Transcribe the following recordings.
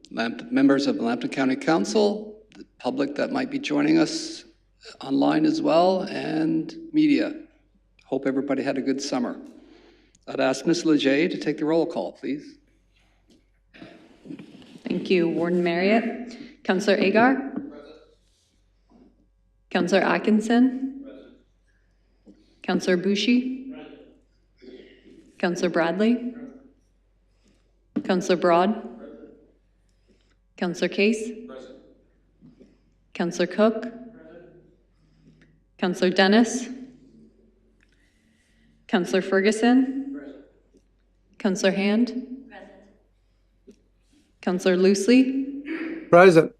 members of the Lambton County Council, the public that might be joining us online as well, and media. Hope everybody had a good summer. I'd ask Ms. Leger to take the roll call, please. Thank you. Warden Marriott. Councillor Agar. Present. Councillor Atkinson. Present. Councillor Bushi. Present. Councillor Bradley. Present. Councillor Broad. Present. Councillor Case. Present. Councillor Cook. Present. Councillor Dennis. Councillor Ferguson. Present. Councillor Hand. Present. Councillor Loosely. Present.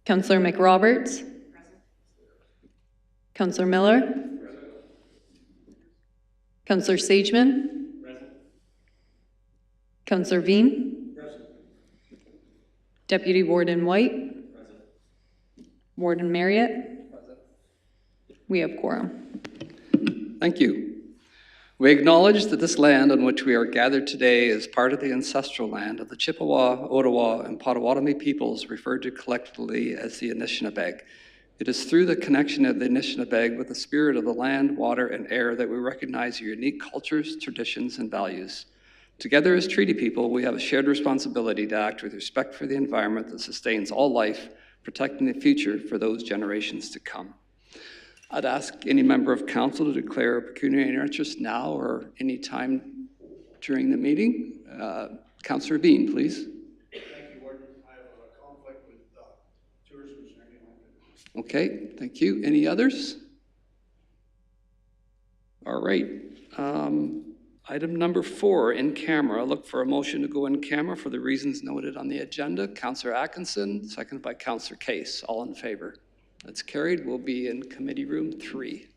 Councillor McRoberts. Present. Councillor Miller. Present. Councillor Sageman. Present. Councillor Veen. Present. Deputy Warden White. Present. Warden Marriott. Present. We have quorum. Thank you. We acknowledge that this land on which we are gathered today is part of the ancestral land of the Chippewa, Ottawa, and Potawatomi peoples referred to collectively as the Anishinaabe. It is through the connection of the Anishinaabe with the spirit of the land, water, and air that we recognize your unique cultures, traditions, and values. Together as treaty people, we have a shared responsibility to act with respect for the environment that sustains all life, protecting the future for those generations to come. I'd ask any member of council to declare a pecuniary interest now or any time during the meeting. Councillor Bean, please. Thank you, Warden. I have a conflict with Tourism Sarnia-Lambton. Okay, thank you. Any others? All right. Item number 4, in camera. Look for a motion to go in camera for the reasons noted on the agenda. Councillor Atkinson, seconded by Councillor Case. All in favor? That's carried. We'll be in committee room 3.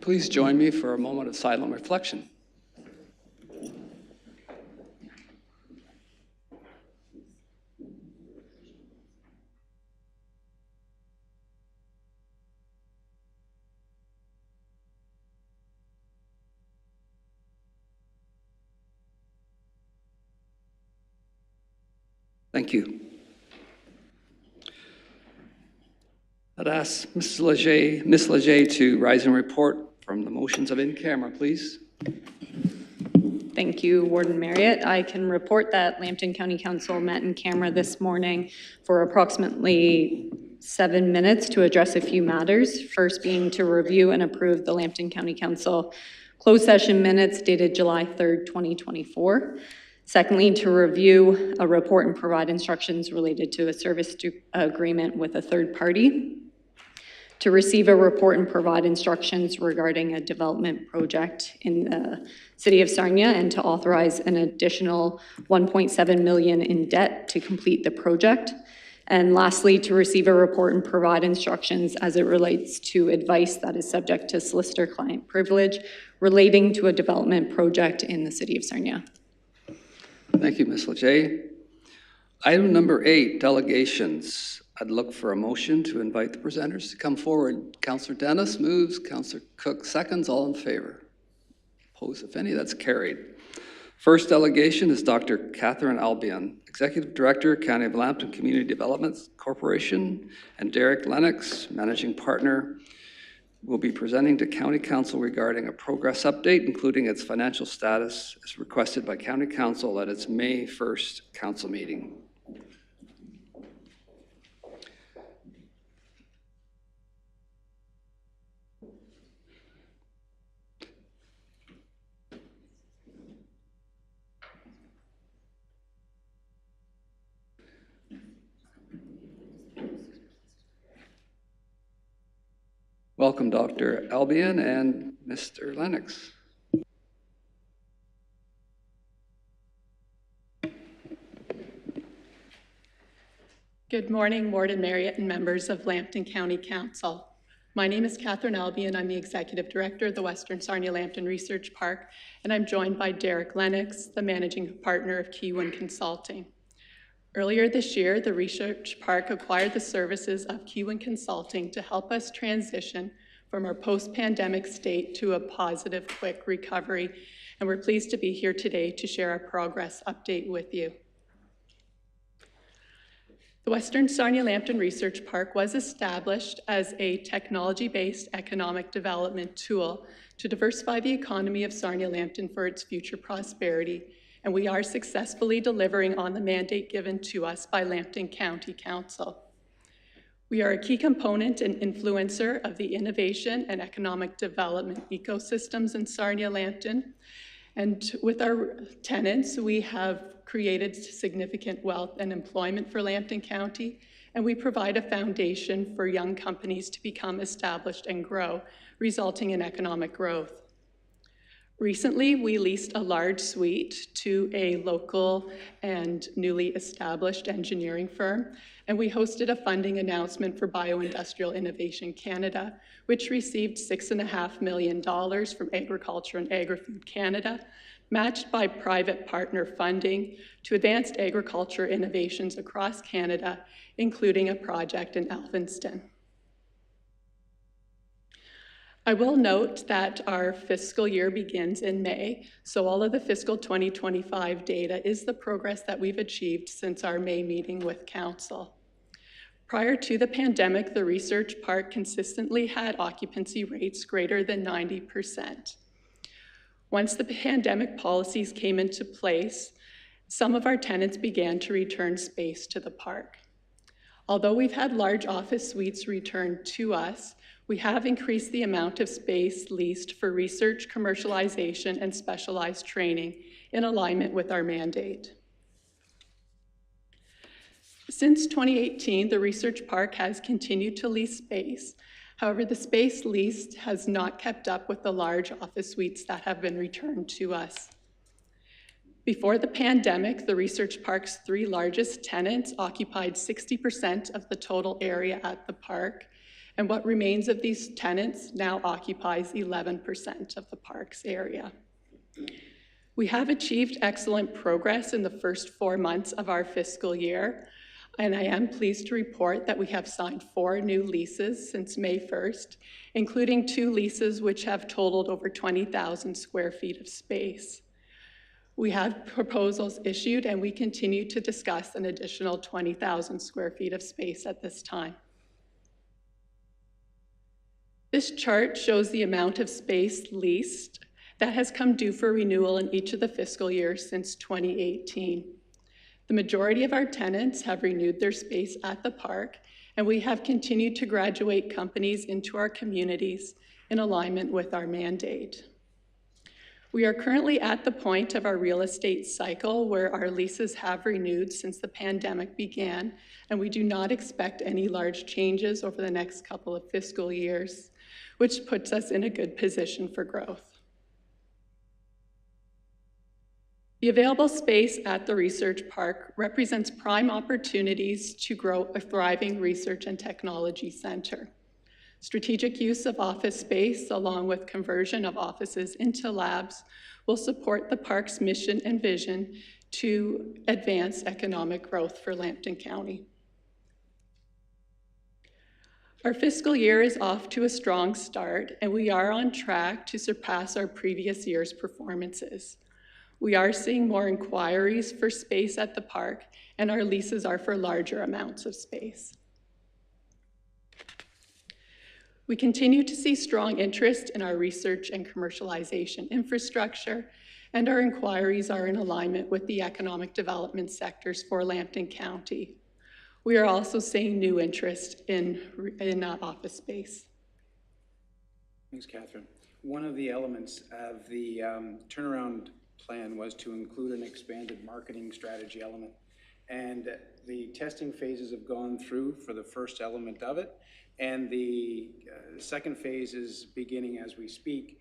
Please join me for a moment of silent reflection. Thank you. I'd ask Ms. Leger to rise and report from the motions of in camera, please. Thank you, Warden Marriott. I can report that Lambton County Council met in camera this morning for approximately 7 minutes to address a few matters. First being to review and approve the Lambton County Council closed session minutes dated July 3rd, 2024. Secondly, to review a report and provide instructions related to a service agreement with a third party. To receive a report and provide instructions regarding a development project in the city of Sarnia, and to authorize an additional $1.7 million in debt to complete the project. And lastly, to receive a report and provide instructions as it relates to advice that is subject to solicitor-client privilege relating to a development project in the city of Sarnia. Thank you, Ms. Leger. Item number 8, delegations. I'd look for a motion to invite the presenters to come forward. Councillor Dennis moves, Councillor Cook seconds, all in favor. Opposed, if any, that's carried. First delegation is Dr. Katherine Albion, Executive Director, County of Lambton Community Development Corporation, and Derrek, Lennox, Managing Partner, will be presenting to County Council regarding a progress update, including its financial status as requested by County Council at its May 1st council meeting. Welcome, Dr. Albion and Mr. Lennox. Good morning, Warden Marriott and members of Lambton County Council. My name is Katherine Albion. I'm the Executive Director of the Western Sarnia-Lambton Research Park, and I'm joined by Derrek Lennox, the Managing Partner of Kewin Consulting. Earlier this year, the Research Park acquired the services of Kewin Consulting to help us transition from our post-pandemic state to a positive, quick recovery, and we're pleased to be here today to share our progress update with you. The Western Sarnia-Lambton Research Park was established as a technology-based economic development tool to diversify the economy of Sarnia-Lambton for its future prosperity, and we are successfully delivering on the mandate given to us by Lambton County Council. We are a key component and influencer of the innovation and economic development ecosystems in Sarnia-Lambton, and with our tenants, we have created significant wealth and employment for Lambton County, and we provide a foundation for young companies to become established and grow, resulting in economic growth. Recently, we leased a large suite to a local and newly established engineering firm, and we hosted a funding announcement for Bioindustrial Innovation Canada, which received $6.5 million from Agriculture and Agri-Food Canada, matched by private partner funding to advance agriculture innovations across Canada, including a project in Alvinston. I will note that our fiscal year begins in May, so all of the fiscal 2025 data is the progress that we've achieved since our May meeting with Council. Prior to the pandemic, the Research Park consistently had occupancy rates greater than 90%. Once the pandemic policies came into place, some of our tenants began to return space to the park. Although we've had large office suites returned to us, we have increased the amount of space leased for research, commercialization, and specialized training in alignment with our mandate. Since 2018, the Research Park has continued to lease space. However, the space leased has not kept up with the large office suites that have been returned to us. Before the pandemic, the Research Park's 3 largest tenants occupied 60% of the total area at the park, and what remains of these tenants now occupies 11% of the park's area. We have achieved excellent progress in the first 4 months of our fiscal year, and I am pleased to report that we have signed 4 new leases since May 1st, including 2 leases which have totaled over 20,000 square feet of space. We have proposals issued, and we continue to discuss an additional 20,000 square feet of space at this time. This chart shows the amount of space leased that has come due for renewal in each of the fiscal years since 2018. The majority of our tenants have renewed their space at the park, and we have continued to graduate companies into our communities in alignment with our mandate. We are currently at the point of our real estate cycle where our leases have renewed since the pandemic began, and we do not expect any large changes over the next couple of fiscal years, which puts us in a good position for growth. The available space at the research park represents prime opportunities to grow a thriving research and technology center. Strategic use of office space, along with conversion of offices into labs, will support the park's mission and vision to advance economic growth for Lambton County. Our fiscal year is off to a strong start, and we are on track to surpass our previous year's performances. We are seeing more inquiries for space at the park, and our leases are for larger amounts of space. We continue to see strong interest in our research and commercialization infrastructure, and our inquiries are in alignment with the economic development sectors for Lambton County. We are also seeing new interest in office space. Thanks, Catherine. One of the elements of the turnaround plan was to include an expanded marketing strategy element. And the testing phases have gone through for the first element of it. And the second phase is beginning as we speak.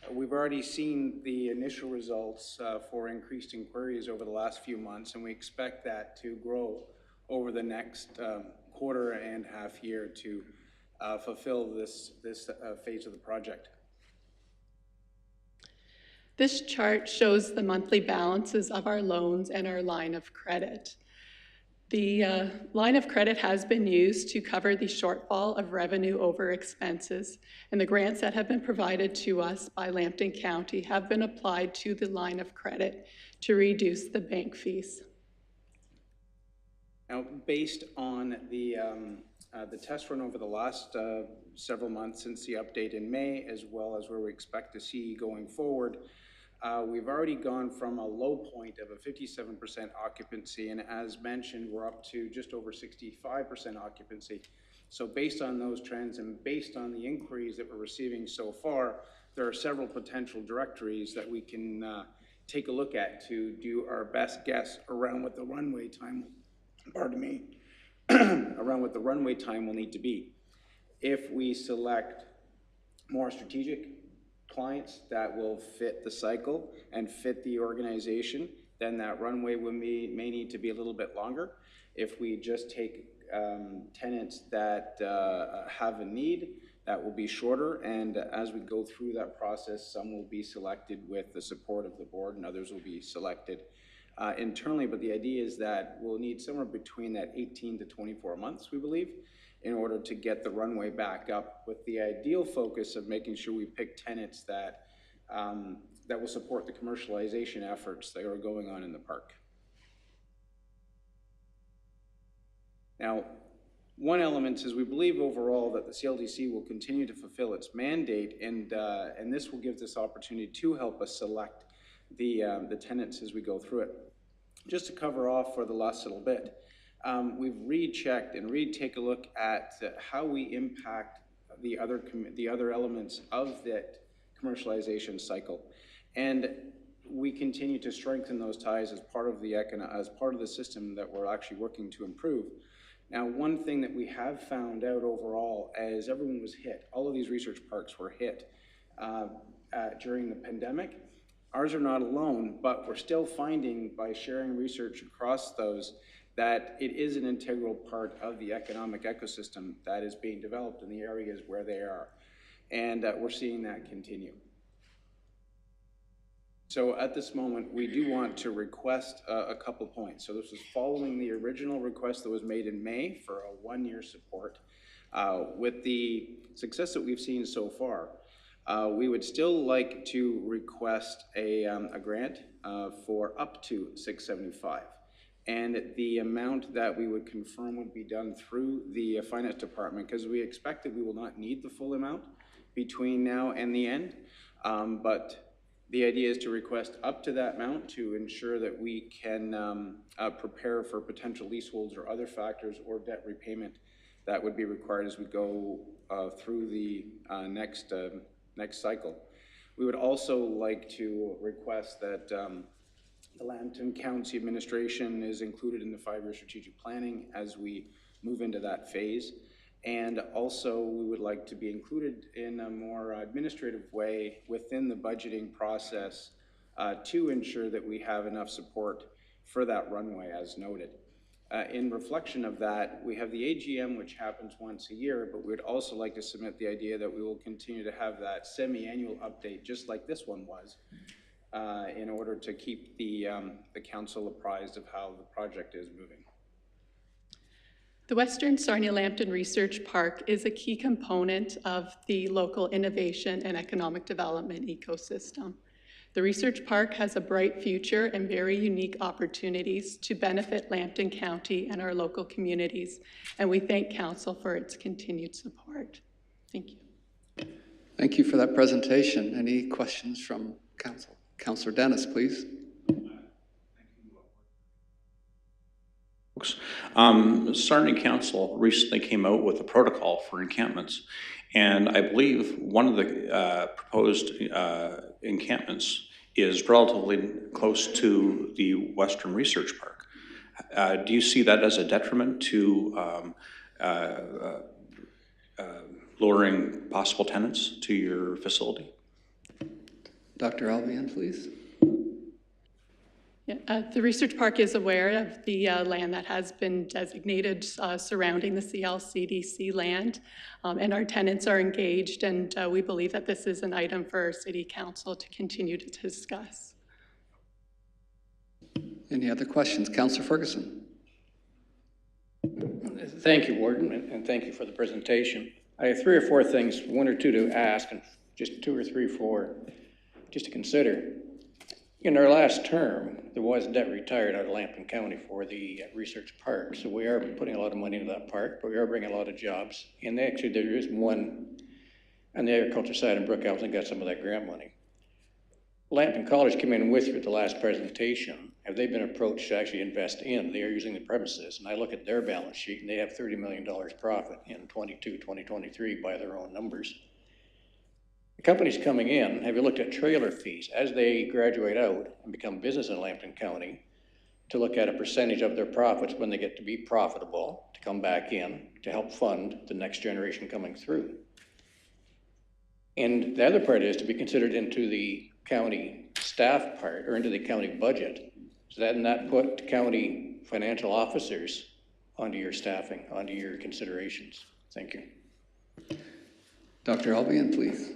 We've already seen the initial results for increased inquiries over the last few months, and we expect that to grow over the next quarter and half year to fulfill this phase of the project. This chart shows the monthly balances of our loans and our line of credit. The line of credit has been used to cover the shortfall of revenue over expenses, and the grants that have been provided to us by Lambton County have been applied to the line of credit to reduce the bank fees. Now, based on the test run over the last several months since the update in May, as well as where we expect to see going forward, we've already gone from a low point of a 57% occupancy, and as mentioned, we're up to just over 65% occupancy. So based on those trends and based on the inquiries that we're receiving so far, there are several potential directories that we can take a look at to do our best guess around what the runway time, around what the runway time will need to be. If we select more strategic clients that will fit the cycle and fit the organization, then that runway may need to be a little bit longer. If we just take tenants that have a need, that will be shorter, and as we go through that process, some will be selected with the support of the board and others will be selected internally, but the idea is that we'll need somewhere between that 18 to 24 months, we believe, in order to get the runway back up, with the ideal focus of making sure we pick tenants that that will support the commercialization efforts that are going on in the park. Now, one element is we believe overall that the CLDC will continue to fulfill its mandate, and this will give this opportunity to help us select the tenants as we go through it. Just to cover off for the last little bit, we've rechecked and take a look at how we impact the other elements of that commercialization cycle, and we continue to strengthen those ties as part of the system that we're actually working to improve. Now, one thing that we have found out overall, as everyone was hit, all of these research parks were hit during the pandemic. Ours are not alone, but we're still finding by sharing research across those that it is an integral part of the economic ecosystem that is being developed in the areas where they are. And we're seeing that continue. So at this moment, we do want to request a couple points. So this is following the original request that was made in May for a 1-year support. With the success that we've seen so far, we would still like to request a grant for up to $675. And the amount that we would confirm would be done through the finance department, because we expect that we will not need the full amount between now and the end. But the idea is to request up to that amount to ensure that we can prepare for potential leaseholds or other factors or debt repayment that would be required as we go through the next cycle. We would also like to request that the Lambton County administration is included in the 5-year strategic planning as we move into that phase. And also we would like to be included in a more administrative way within the budgeting process to ensure that we have enough support for that runway as noted. In reflection of that, we have the AGM, which happens once a year, but we'd also like to submit the idea that we will continue to have that semi-annual update, just like this one was, in order to keep the council apprised of how the project is moving. The Western Sarnia-Lambton Research Park is a key component of the local innovation and economic development ecosystem. The research park has a bright future and very unique opportunities to benefit Lambton County and our local communities, and we thank Council for its continued support. Thank you. Thank you for that presentation. Any questions from Council? Councillor Dennis, please. Sarnia Council recently came out with a protocol for encampments, and I believe one of the proposed encampments is relatively close to the Western Research Park. Do you see that as a detriment to luring possible tenants to your facility? Dr. Albion, please. Yeah, the research park is aware of the land that has been designated surrounding the CLCDC land, and our tenants are engaged, and we believe that this is an item for our City Council to continue to discuss. Any other questions? Councillor Ferguson. Thank you, Warden, and thank you for the presentation. I have 3 or 4 things, 1 or 2 to ask, and just 2 or 3, 4 just to consider. In our last term, there was debt retired out of Lambton County for the research park. So we are putting a lot of money into that park, but we are bringing a lot of jobs. And actually there is one on the agriculture side in Brookhouse got some of that grant money. Lambton College came in with you at the last presentation. Have they been approached to actually invest in? They are using the premises. And I look at their balance sheet and they have $30 million profit in 2023 by their own numbers. The companies coming in, have you looked at trailer fees as they graduate out and become business in Lambton County to look at a percentage of their profits when they get to be profitable to come back in to help fund the next generation coming through? And the other part is to be considered into the county staff part or into the county budget. So that not put county financial officers onto your staffing, onto your considerations. Thank you. Dr. Albion, please.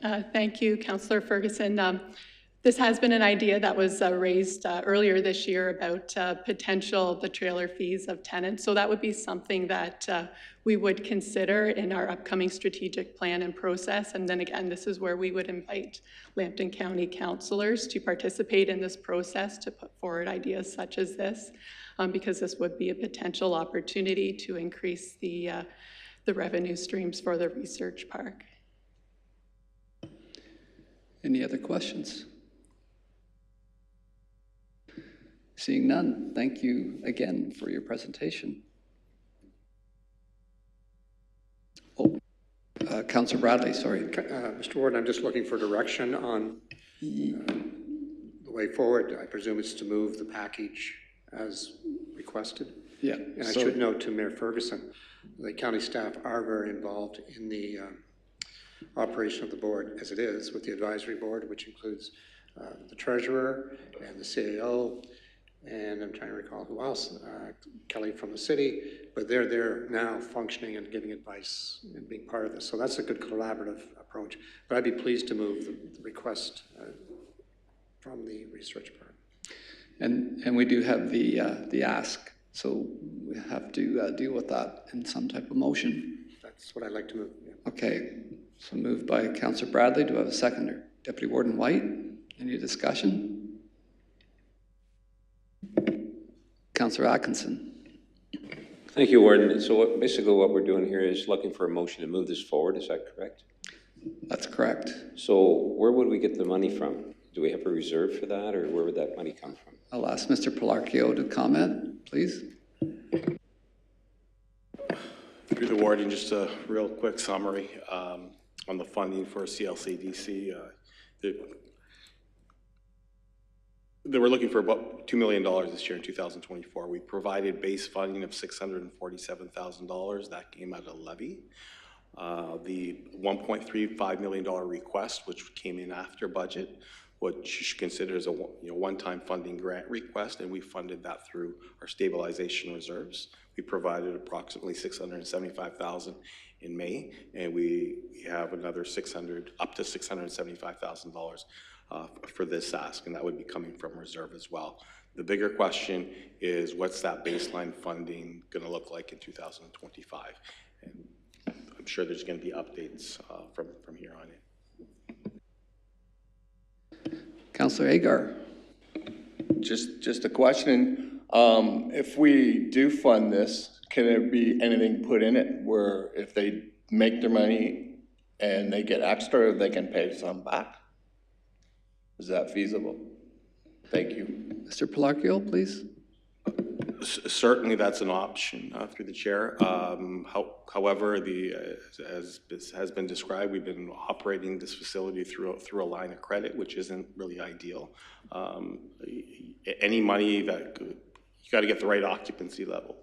Yeah, thank you, Councillor Ferguson. This has been an idea that was raised earlier this year about the trailer fees of tenants. So that would be something that we would consider in our upcoming strategic plan and process. And then again, this is where we would invite Lambton County councillors to participate in this process to put forward ideas such as this, because this would be a potential opportunity to increase the revenue streams for the research park. Any other questions? Seeing none, thank you again for your presentation. Oh, Councillor Bradley, sorry. Mr. Warden, I'm just looking for direction on the way forward. I presume it's to move the package as requested. Yeah. And I should note to Mayor Ferguson, the county staff are very involved in the operation of the board as it is with the advisory board, which includes the treasurer and the CAO and I'm trying to recall who else, Kelly from the city, but they're now functioning and giving advice and being part of this. So that's a good collaborative approach. But I'd be pleased to move the request from the research part. And we do have the ask, so we have to deal with that in some type of motion. That's what I'd like to move. Yeah. Okay. So moved by Councillor Bradley. Do I have a seconder? Deputy Warden White, any discussion? Councillor Atkinson. Thank you, Warden. So basically what we're doing here is looking for a motion to move this forward, is that correct? That's correct. So where would we get the money from? Do we have a reserve for that, or where would that money come from? I'll ask Mr. Pilarchio to comment, please. Through the Warden, just a real quick summary on the funding for CLCDC. They were looking for about $2 million this year in 2024. We provided base funding of $647,000. That came out of levy. The $1.35 million request, which came in after budget, what you should consider as a one-time funding grant request, and we funded that through our stabilization reserves. We provided approximately $675,000 in May, and we have another up to $675,000 for this ask, and that would be coming from reserve as well. The bigger question is, what's that baseline funding going to look like in 2025? And I'm sure there's going to be updates from here on in. Councillor Agar. Just a question. If we do fund this, can there be anything put in it where if they make their money and they get extra, they can pay some back? Is that feasible? Thank you. Mr. Pilarchio, please. Certainly that's an option through the chair. However, as has been described, we've been operating this facility through a line of credit, which isn't really ideal. Any money that you got to get the right occupancy level.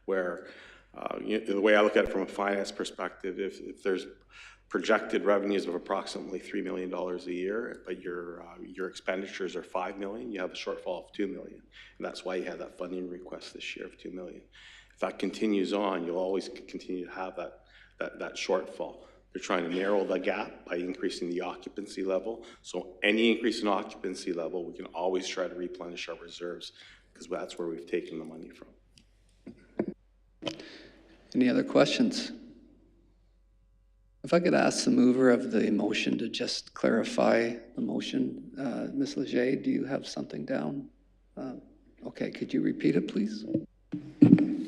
Where the way I look at it from a finance perspective, if there's projected revenues of approximately $3 million a year, but your expenditures are $5 million, you have a shortfall of $2 million. And that's why you had that funding request this year of $2 million. If that continues on, you'll always continue to have that shortfall. They're trying to narrow the gap by increasing the occupancy level. So any increase in occupancy level, we can always try to replenish our reserves, because that's where we've taken the money from. Any other questions? If I could ask the mover of the motion to just clarify the motion. Ms. Leger, do you have something down? Okay, could you repeat it, please?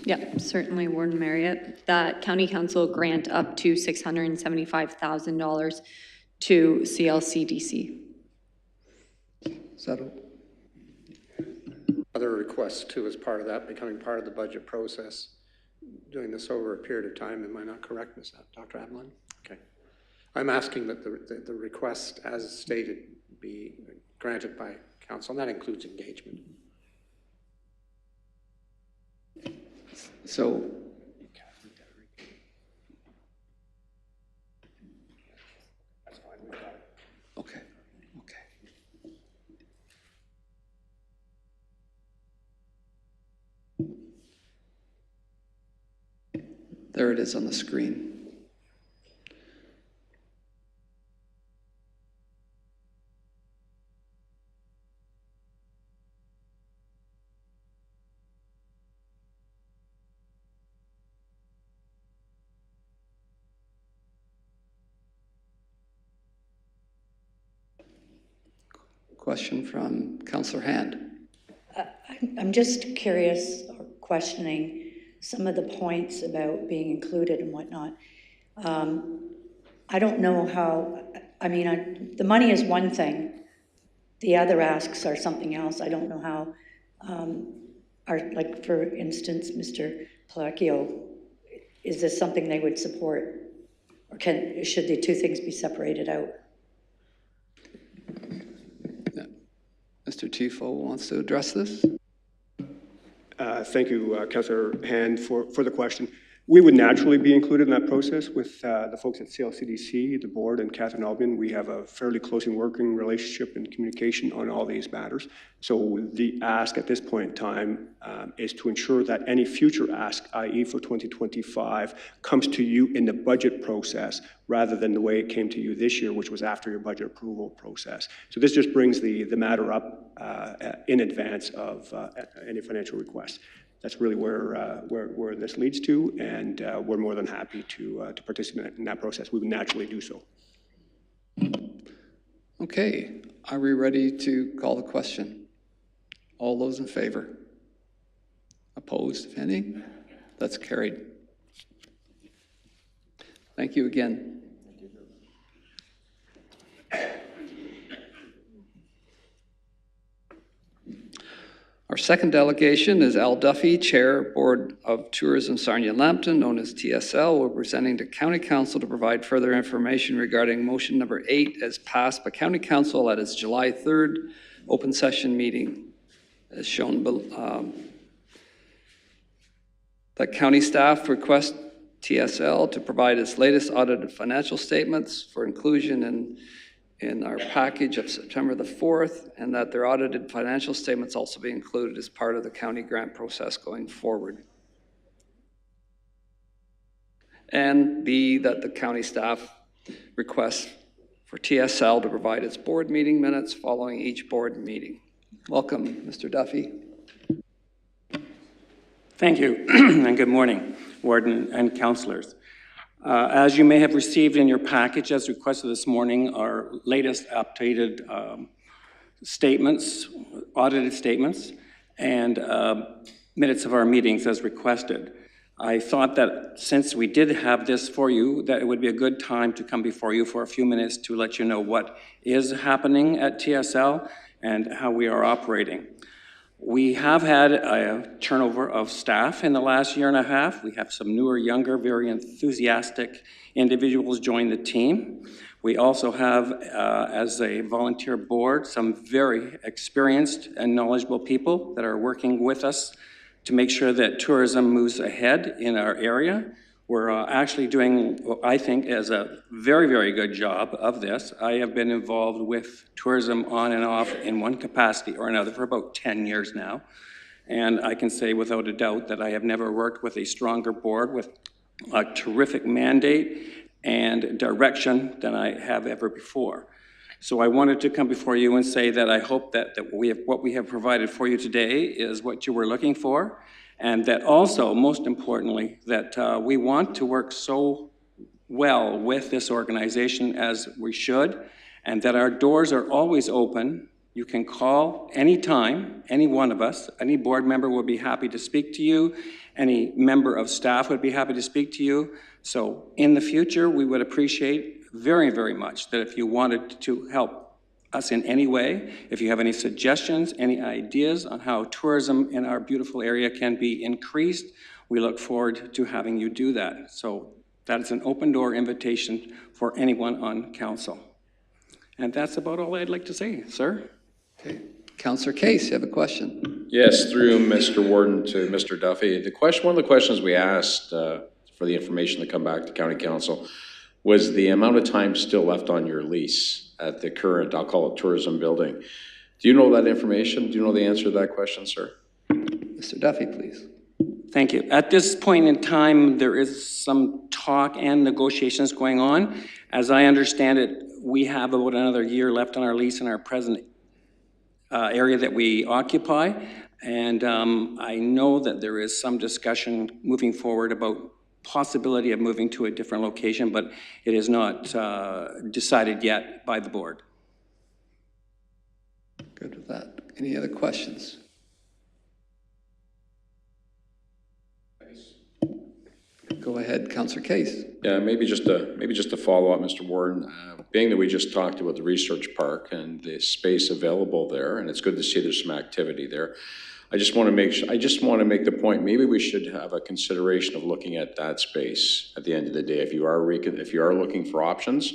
Yeah, certainly, Warden Marriott. That County Council grant up to $675,000 to CLCDC. Is that Other requests too as part of that, becoming part of the budget process, doing this over a period of time. Am I not correct, Dr. Ablin? Okay. I'm asking that the request as stated be granted by council, and that includes engagement. so? Okay, okay. There it is on the screen. Question from Councillor Hand. I'm just curious or questioning some of the points about being included and whatnot. I don't know how, the money is one thing. The other asks are something else. I don't know how, like for instance, Mr. Pilarchio, is this something they would support? Or should the two things be separated out? Mr. Tifo wants to address this. Thank you, Councillor Hand, for the question. We would naturally be included in that process with the folks at CLCDC, the board, and Katherine, Albion. We have a fairly close working relationship and communication on all these matters. So the ask at this point in time is to ensure that any future ask, i.e. for 2025, comes to you in the budget process rather than the way it came to you this year, which was after your budget approval process. So this just brings the matter up in advance of any financial request. That's really where this leads to, and we're more than happy to participate in that process. We would naturally do so. Okay, are we ready to call the question? All those in favor? Opposed, if any? That's carried. Thank you again. Our second delegation is Al Duffy, Chair, Board of Tourism Sarnia-Lambton, known as TSL. We're presenting to County Council to provide further information regarding motion number 8 as passed by County Council at its July 3rd open session meeting. As shown below, that county staff request TSL to provide its latest audited financial statements for inclusion in our package of September the 4th, and that their audited financial statements also be included as part of the county grant process going forward. And B, that the county staff requests for TSL to provide its board meeting minutes following each board meeting. Welcome, Mr. Duffy. Thank you, and good morning, Warden and councillors. As you may have received in your package, as requested this morning, our latest updated statements, audited statements, and minutes of our meetings as requested. I thought that since we did have this for you, that it would be a good time to come before you for a few minutes to let you know what is happening at TSL and how we are operating. We have had a turnover of staff in the last year and a half. We have some newer, younger, very enthusiastic individuals join the team. We also have, as a volunteer board, some very experienced and knowledgeable people that are working with us to make sure that tourism moves ahead in our area. We're actually doing what I think is a very, very good job of this. I have been involved with tourism on and off in one capacity or another for about 10 years now. And I can say without a doubt that I have never worked with a stronger board with a terrific mandate and direction than I have ever before. So I wanted to come before you and say that I hope that what we have provided for you today is what you were looking for. And that also, most importantly, that we want to work so well with this organization as we should, and that our doors are always open. You can call anytime, any one of us, any board member will be happy to speak to you, any member of staff would be happy to speak to you. So in the future, we would appreciate very, very much that if you wanted to help us in any way, if you have any suggestions, any ideas on how tourism in our beautiful area can be increased, we look forward to having you do that. So that is an open door invitation for anyone on council. And that's about all I'd like to say, sir. Okay. Councillor Case, you have a question? Yes, through Mr. Warden to Mr. Duffy. One of the questions we asked for the information to come back to County Council was the amount of time still left on your lease at the current, I'll call it tourism building. Do you know that information? Do you know the answer to that question, sir? Mr. Duffy, please. Thank you. At this point in time, there is some talk and negotiations going on. As I understand it, we have about another year left on our lease in our present area that we occupy. And I know that there is some discussion moving forward about possibility of moving to a different location, but it is not decided yet by the board. Good with that. Any other questions? Go ahead, Councillor Case. Yeah, maybe just a follow-up, Mr. Warden. Being that we just talked about the research park and the space available there, and it's good to see there's some activity there. I just want to make the point, maybe we should have a consideration of looking at that space at the end of the day. If you are looking for options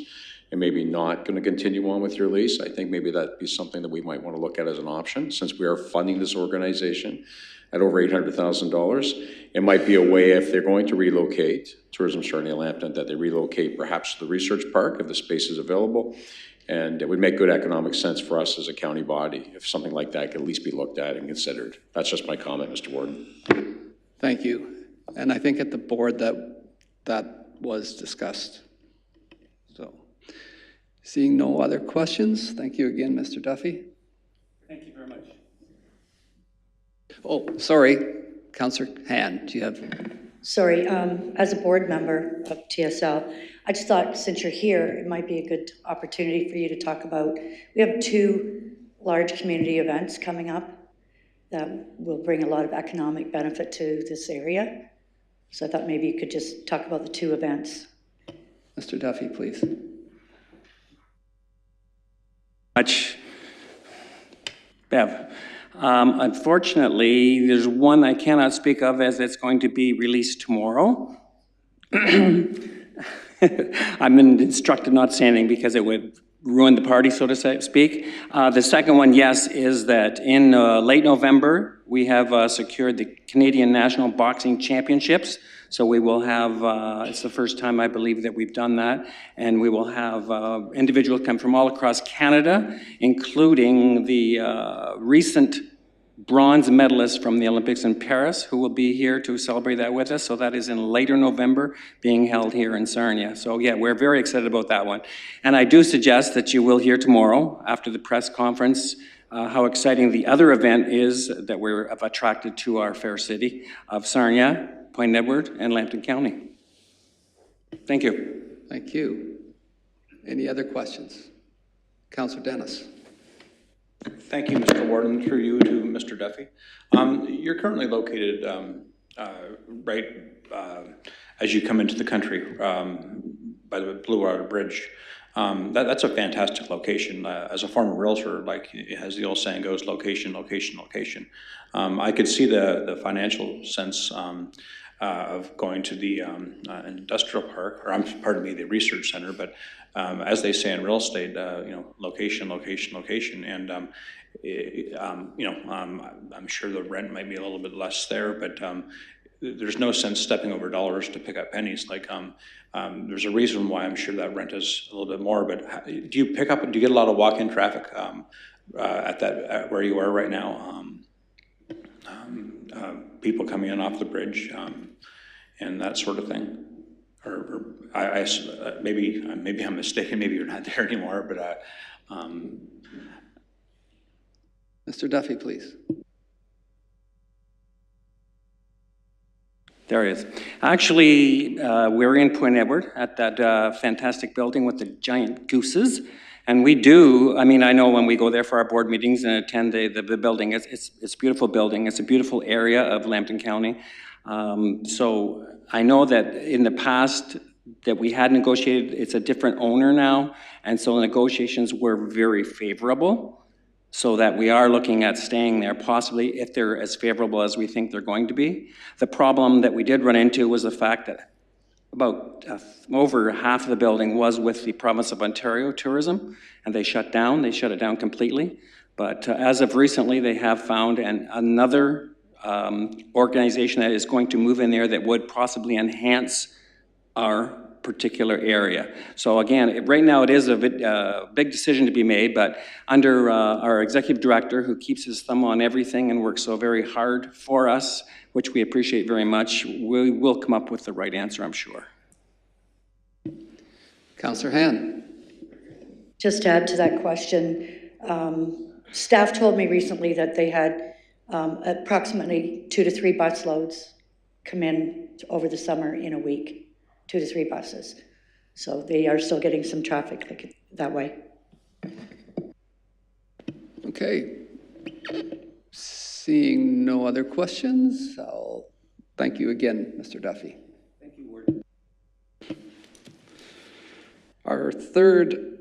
and maybe not going to continue on with your lease, I think maybe that'd be something that we might want to look at as an option, since we are funding this organization at over $800,000. It might be a way, if they're going to relocate, Tourism Sarnia-Lambton, that they relocate perhaps to the research park if the space is available. And it would make good economic sense for us as a county body if something like that could at least be looked at and considered. That's just my comment, Mr. Warden. Thank you. And I think at the board that was discussed. So, seeing no other questions, thank you again, Mr. Duffy. Thank you very much. Oh, sorry, Councillor Han, do you have? Sorry, as a board member of TSL, I just thought since you're here, it might be a good opportunity for you to talk about, we have 2 large community events coming up that will bring a lot of economic benefit to this area. So I thought maybe you could just talk about the 2 events. Mr. Duffy, please. Much, Bev. Unfortunately, there's one I cannot speak of as it's going to be released tomorrow. I've been instructed not saying because it would ruin the party, so to speak. The second one, yes, is that in late November, we have secured the Canadian National Boxing Championships. So we will have, it's the first time I believe that we've done that, and we will have individuals come from all across Canada, including the recent bronze medalist from the Olympics in Paris, who will be here to celebrate that with us. So that is in later November, being held here in Sarnia. So yeah, we're very excited about that one. And I do suggest that you will hear tomorrow, after the press conference, how exciting the other event is that we're attracted to our fair city of Sarnia, Point Edward, and Lambton County. Thank you. Thank you. Any other questions? Councillor Dennis. Thank you, Mr. Warden, through you to Mr. Duffy. You're currently located right as you come into the country by the Blue Water Bridge. That's a fantastic location. As a former realtor, like as the old saying goes, location, location, location. I could see the financial sense of going to the industrial park, or pardon me, the research center, but as they say in real estate, you know, location, location, location, and I'm sure the rent might be a little bit less there, but there's no sense stepping over dollars to pick up pennies. Like there's a reason why I'm sure that rent is a little bit more. But do you get a lot of walk-in traffic at where you are right now? People coming in off the bridge and that sort of thing. Or maybe I'm mistaken. Maybe you're not there anymore. But Mr. Duffy, please. There it is. Actually, we're in Point Edward at that fantastic building with the giant gooses. And we do, I mean, I know when we go there for our board meetings and attend the building, it's a beautiful building. It's a beautiful area of Lambton County. So I know that in the past that we had negotiated, it's a different owner now. And so the negotiations were very favorable. So that we are looking at staying there, possibly if they're as favorable as we think they're going to be. The problem that we did run into was the fact that about over half of the building was with the province of Ontario Tourism, and they shut it down completely. But as of recently, they have found another organization that is going to move in there that would possibly enhance our particular area. So again, right now it is a big decision to be made, but under our executive director, who keeps his thumb on everything and works so very hard for us, which we appreciate very much, we will come up with the right answer, I'm sure. Councillor Han. Just to add to that question, staff told me recently that they had approximately 2 to 3 bus loads come in over the summer in a week. 2 to 3 buses. So they are still getting some traffic that way. Okay. Seeing no other questions, I'll thank you again, Mr. Duffy. Thank you, Warden. Our third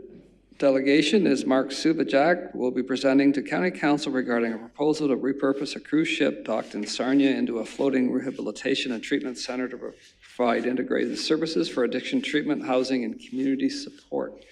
delegation is Mark Suvajac, who will be presenting to County Council regarding a proposal to repurpose a cruise ship docked in Sarnia into a floating rehabilitation and treatment center to provide integrated services for addiction treatment, housing, and community support.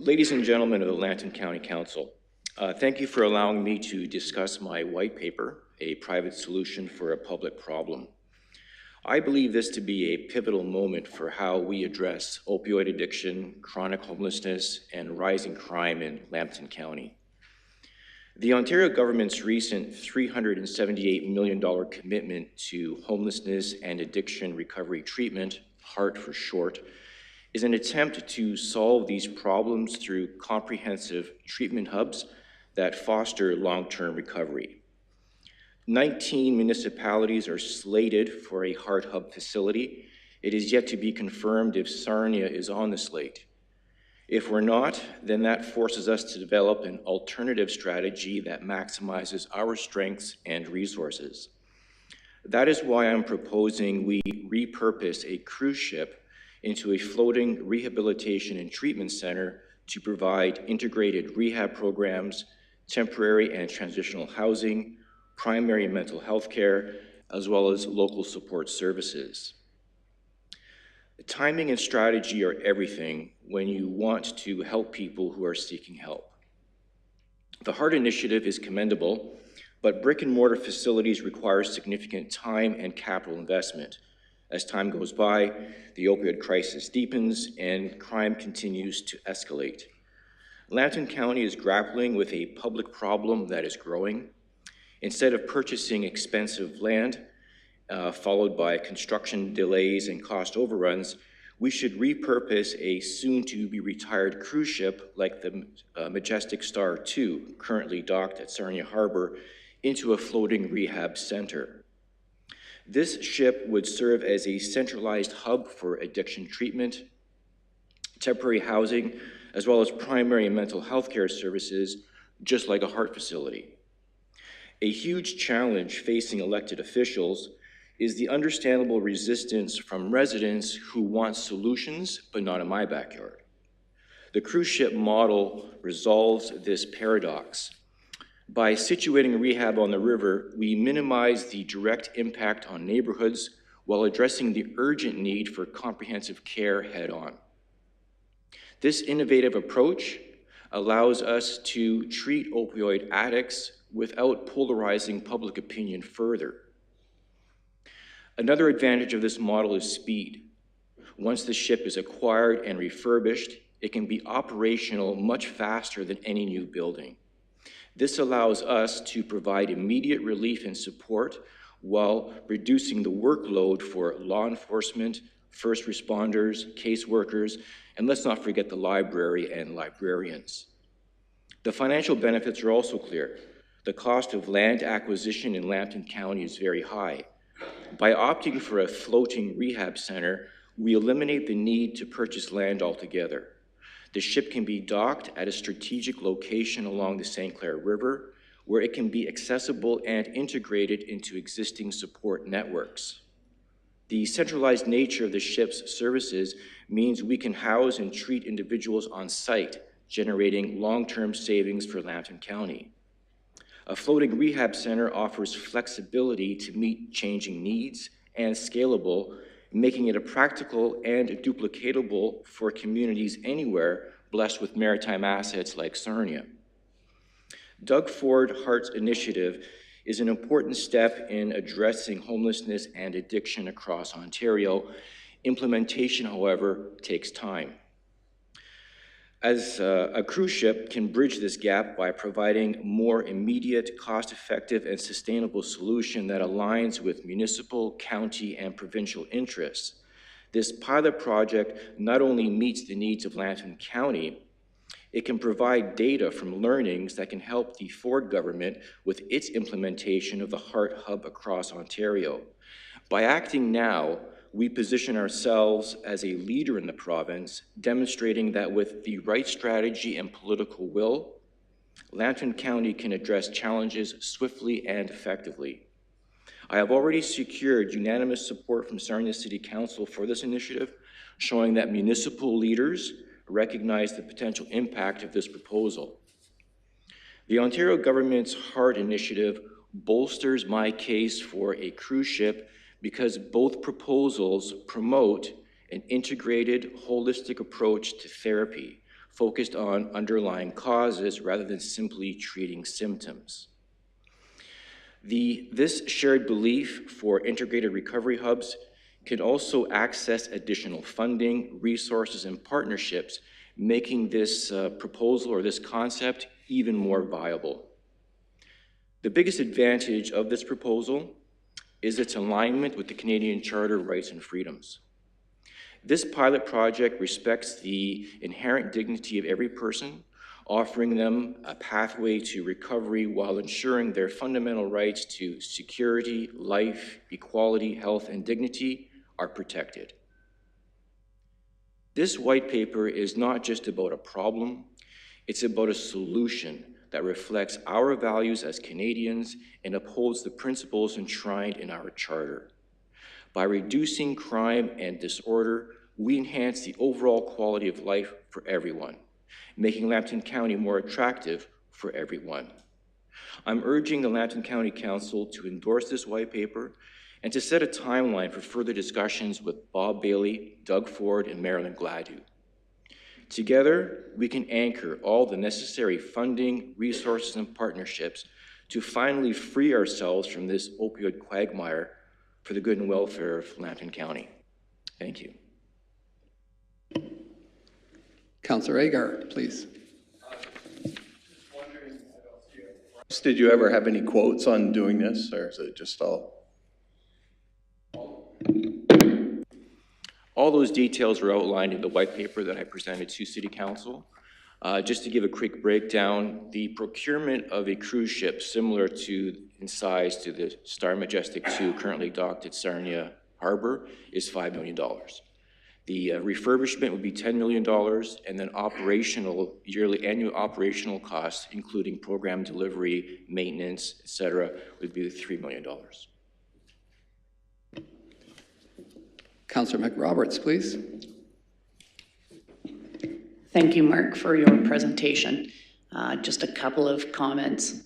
Ladies and gentlemen of the Lambton County Council, thank you for allowing me to discuss my white paper, A Private Solution for a Public Problem. I believe this to be a pivotal moment for how we address opioid addiction, chronic homelessness, and rising crime in Lambton County. The Ontario government's recent $378 million commitment to homelessness and addiction recovery treatment, HART for short, is an attempt to solve these problems through comprehensive treatment hubs that foster long-term recovery. 19 municipalities are slated for a HART hub facility. It is yet to be confirmed if Sarnia is on the slate. If we're not, then that forces us to develop an alternative strategy that maximizes our strengths and resources. That is why I'm proposing we repurpose a cruise ship into a floating rehabilitation and treatment center to provide integrated rehab programs, temporary and transitional housing, primary mental health care, as well as local support services. Timing and strategy are everything when you want to help people who are seeking help. The HART initiative is commendable, but brick and mortar facilities require significant time and capital investment. As time goes by, the opioid crisis deepens and crime continues to escalate. Lambton County is grappling with a public problem that is growing. Instead of purchasing expensive land, followed by construction delays and cost overruns, we should repurpose a soon-to-be-retired cruise ship like the Majestic Star II, currently docked at Sarnia Harbor, into a floating rehab center. This ship would serve as a centralized hub for addiction treatment, temporary housing, as well as primary and mental health care services, just like a HART facility. A huge challenge facing elected officials is the understandable resistance from residents who want solutions, but not in my backyard. The cruise ship model resolves this paradox. By situating rehab on the river, we minimize the direct impact on neighborhoods while addressing the urgent need for comprehensive care head-on. This innovative approach allows us to treat opioid addicts without polarizing public opinion further. Another advantage of this model is speed. Once the ship is acquired and refurbished, it can be operational much faster than any new building. This allows us to provide immediate relief and support while reducing the workload for law enforcement, first responders, caseworkers, and let's not forget the library and librarians. The financial benefits are also clear. The cost of land acquisition in Lambton County is very high. By opting for a floating rehab center, we eliminate the need to purchase land altogether. The ship can be docked at a strategic location along the St. Clair River, where it can be accessible and integrated into existing support networks. The centralized nature of the ship's services means we can house and treat individuals on site, generating long-term savings for Lambton County. A floating rehab center offers flexibility to meet changing needs and scalable, making it a practical and duplicatable for communities anywhere blessed with maritime assets like Sarnia. Doug Ford Hart's initiative is an important step in addressing homelessness and addiction across Ontario. Implementation, however, takes time. As a cruise ship can bridge this gap by providing more immediate, cost-effective, and sustainable solution that aligns with municipal, county, and provincial interests. This pilot project not only meets the needs of Lambton County, it can provide data from learnings that can help the Ford government with its implementation of the HART hub across Ontario. By acting now, we position ourselves as a leader in the province, demonstrating that with the right strategy and political will, Lambton County can address challenges swiftly and effectively. I have already secured unanimous support from Sarnia City Council for this initiative, showing that municipal leaders recognize the potential impact of this proposal. The Ontario government's HART initiative bolsters my case for a cruise ship because both proposals promote an integrated, holistic approach to therapy focused on underlying causes rather than simply treating symptoms. This shared belief for integrated recovery hubs can also access additional funding, resources, and partnerships, making this proposal or this concept even more viable. The biggest advantage of this proposal is its alignment with the Canadian Charter of Rights and Freedoms. This pilot project respects the inherent dignity of every person, offering them a pathway to recovery while ensuring their fundamental rights to security, life, equality, health, and dignity are protected. This white paper is not just about a problem, it's about a solution that reflects our values as Canadians and upholds the principles enshrined in our charter. By reducing crime and disorder, we enhance the overall quality of life for everyone, making Lambton County more attractive for everyone. I'm urging the Lambton County Council to endorse this white paper and to set a timeline for further discussions with Bob Bailey, Doug Ford, and Marilyn Gladue. Together, we can anchor all the necessary funding, resources, and partnerships to finally free ourselves from this opioid quagmire for the good and welfare of Lambton County. Thank you. Councillor Agar, please. Did you ever have any quotes on doing this, or is it just all? All those details are outlined in the white paper that I presented to City Council. Just to give a quick breakdown, the procurement of a cruise ship similar in size to the Star Majestic 2 currently docked at Sarnia Harbor is $5 million. The refurbishment would be $10 million, and then annual operational costs, including program delivery, maintenance, et cetera, would be $3 million. Councillor McRoberts, please. Thank you, Mark, for your presentation. Just a couple of comments.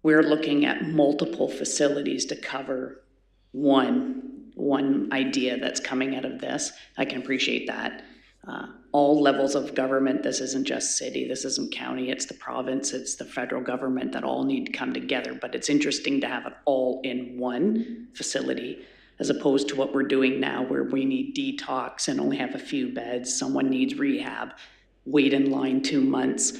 We're looking at multiple facilities to cover one idea that's coming out of this. I can appreciate that. All levels of government, this isn't just city, this isn't county, it's the province, it's the federal government that all need to come together, but it's interesting to have it all in one facility, as opposed to what we're doing now where we need detox and only have a few beds, someone needs rehab, wait in line 2 months.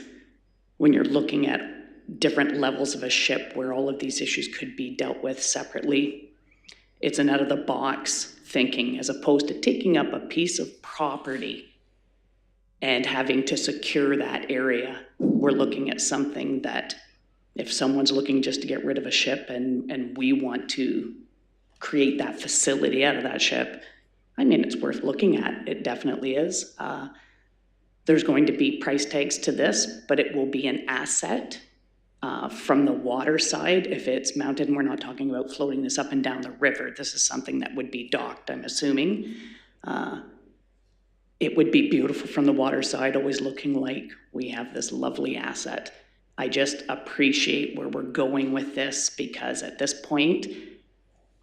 When you're looking at different levels of a ship where all of these issues could be dealt with separately, it's an out-of-the-box thinking as opposed to taking up a piece of property and having to secure that area. We're looking at something that if someone's looking just to get rid of a ship and we want to create that facility out of that ship, I mean, it's worth looking at. It definitely is. There's going to be price tags to this, but it will be an asset from the water side. If it's mounted, and we're not talking about floating this up and down the river, this is something that would be docked, I'm assuming. It would be beautiful from the water side, always looking like we have this lovely asset. I just appreciate where we're going with this because at this point,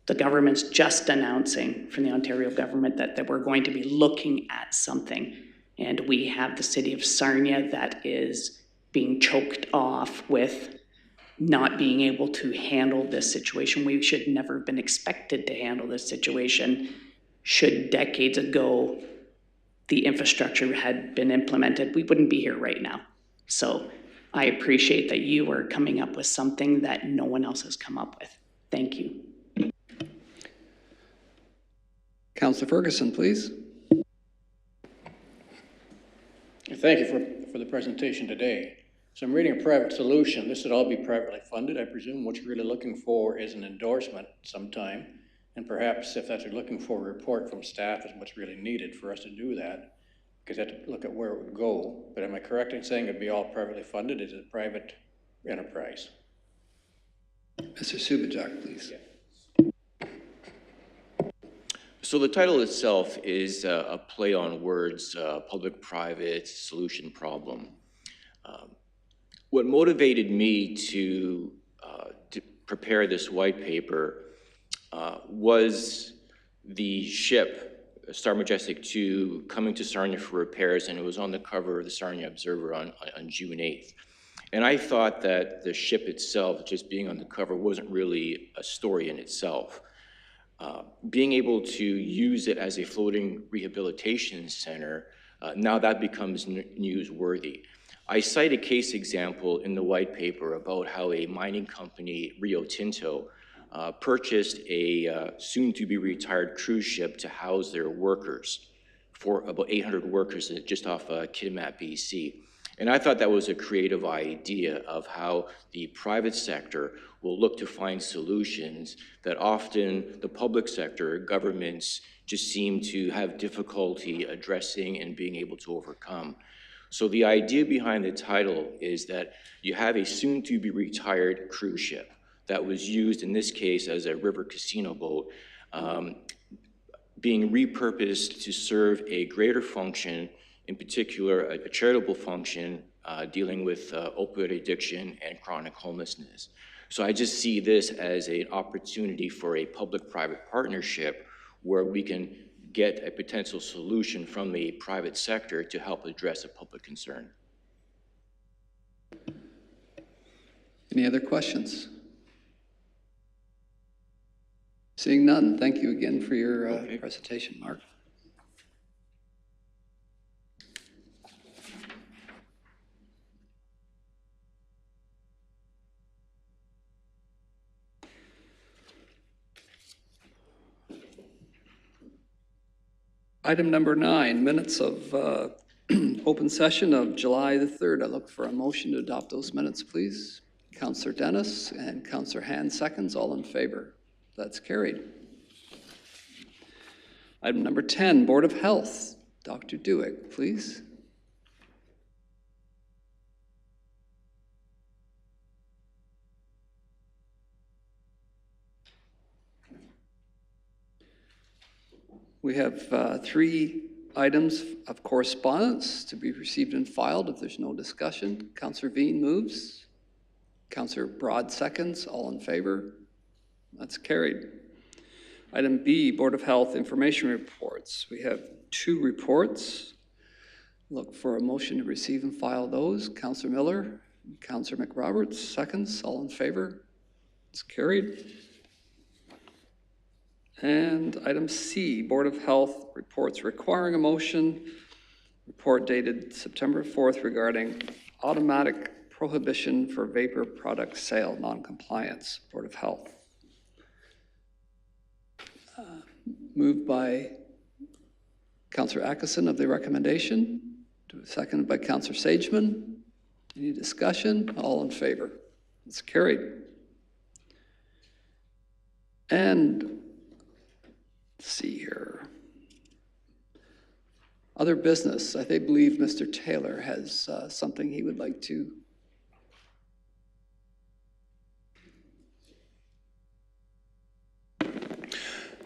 the government's just announcing from the Ontario government that we're going to be looking at something. And we have the city of Sarnia that is being choked off with not being able to handle this situation. We should never have been expected to handle this situation. Should decades ago the infrastructure had been implemented, we wouldn't be here right now. So I appreciate that you are coming up with something that no one else has come up with. Thank you. Councillor Ferguson, please. Thank you for the presentation today. So I'm reading a private solution. This would all be privately funded, I presume. What you're really looking for is an endorsement sometime. And perhaps if that's what you're looking for, a report from staff is what's really needed for us to do that, because you have to look at where it would go. But am I correct in saying it'd be all privately funded? Is it a private enterprise? Mr. Suvajac, please. Yeah. So the title itself is a play on words, public-private solution problem. What motivated me to prepare this white paper was the ship Star Majestic 2 coming to Sarnia for repairs, and it was on the cover of the Sarnia Observer on June 8th. And I thought that the ship itself, just being on the cover, wasn't really a story in itself. Being able to use it as a floating rehabilitation center, now that becomes newsworthy. I cite a case example in the white paper about how a mining company, Rio Tinto, purchased a soon-to-be-retired cruise ship to house their workers, for about 800 workers just off Kitimat, BC. And I thought that was a creative idea of how the private sector will look to find solutions that often the public sector, governments, just seem to have difficulty addressing and being able to overcome. So the idea behind the title is that you have a soon-to-be-retired cruise ship that was used in this case as a river casino boat, being repurposed to serve a greater function, in particular a charitable function dealing with opioid addiction and chronic homelessness. So I just see this as an opportunity for a public-private partnership where we can get a potential solution from the private sector to help address a public concern. Any other questions? Seeing none, thank you again for your presentation, Mark. Item number 9, minutes of open session of July the 3rd. I look for a motion to adopt those minutes, please. Councillor Dennis and Councillor Hand seconds, all in favor. That's carried. Item number 10, Board of Health. Dr. Duick, please. We have 3 items of correspondence to be received and filed if there's no discussion. Councillor Veen moves. Councillor Broad seconds. All in favor? That's carried. Item B, Board of Health information reports. We have 2 reports. Look for a motion to receive and file those. Councillor Miller, Councillor McRoberts, seconds. All in favor? It's carried. And item C, Board of Health reports requiring a motion. Report dated September 4th regarding automatic prohibition for vapor product sale non-compliance, Board of Health. Moved by Councillor Atkinson of the recommendation, seconded by Councillor Sageman. Any discussion? All in favor? It's carried. And let's see here. Other business. I believe Mr. Taylor has something he would like to.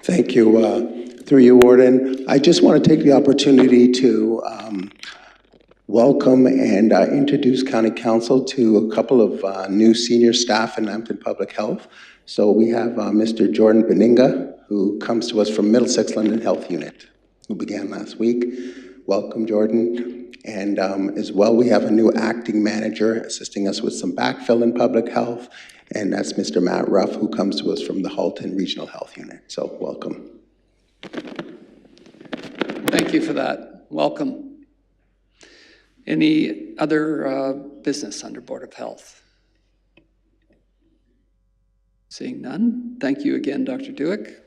Thank you. Through you, Warden. I just want to take the opportunity to welcome and introduce County Council to a couple of new senior staff in Lambton Public Health. So we have Mr. Jordan Beninga, who comes to us from Middlesex London Health Unit, who began last week. Welcome, Jordan. And as well, we have a new acting manager assisting us with some backfill in public health, and that's Mr. Matt Ruff, who comes to us from the Halton Regional Health Unit. So welcome. Thank you for that. Welcome. Any other business under Board of Health? Seeing none, thank you again, Dr. Duick.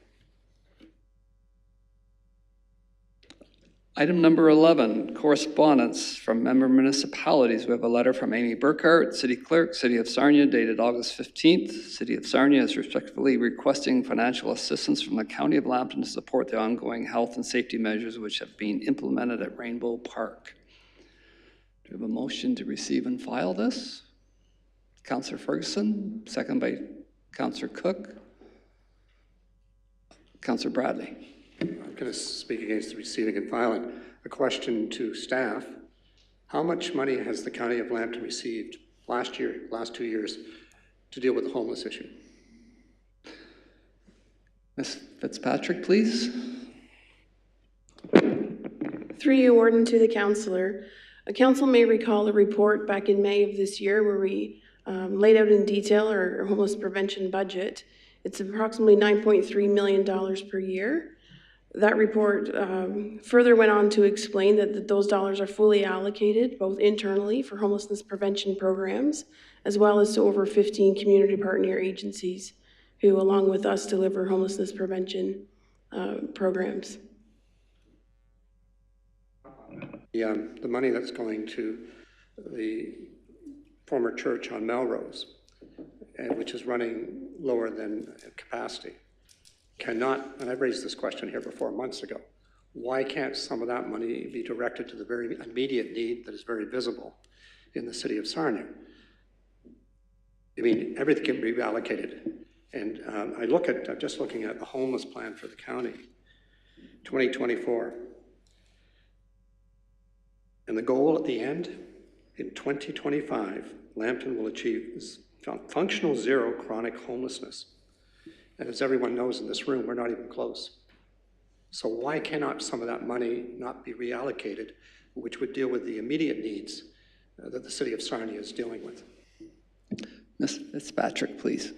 Item number 11, correspondence from member municipalities. We have a letter from Amy Burkhart, City Clerk, City of Sarnia, dated August 15th. City of Sarnia is respectfully requesting financial assistance from the County of Lambton to support the ongoing health and safety measures which have been implemented at Rainbow Park. Do we have a motion to receive and file this? Councillor Ferguson, second by Councillor Cook. Councillor Bradley. I'm going to speak against the receiving and filing. A question to staff. How much money has the County of Lambton received last 2 years, to deal with the homeless issue? Ms. Fitzpatrick, please. Through you, Warden, to the councillor. A council may recall a report back in May of this year where we laid out in detail our homeless prevention budget. It's approximately $9.3 million per year. That report further went on to explain that those dollars are fully allocated, both internally for homelessness prevention programs, as well as to over 15 community partner agencies who, along with us, deliver homelessness prevention programs. The money that's going to the former church on Melrose, which is running lower than capacity, cannot, and I've raised this question here before months ago, why can't some of that money be directed to the very immediate need that is very visible in the city of Sarnia? I mean, everything can be reallocated. And I'm just looking at the homeless plan for the county, 2024. And the goal at the end, in 2025, Lambton will achieve functional zero chronic homelessness. And as everyone knows in this room, we're not even close. So why cannot some of that money not be reallocated, which would deal with the immediate needs that the city of Sarnia is dealing with? Ms. Fitzpatrick, please.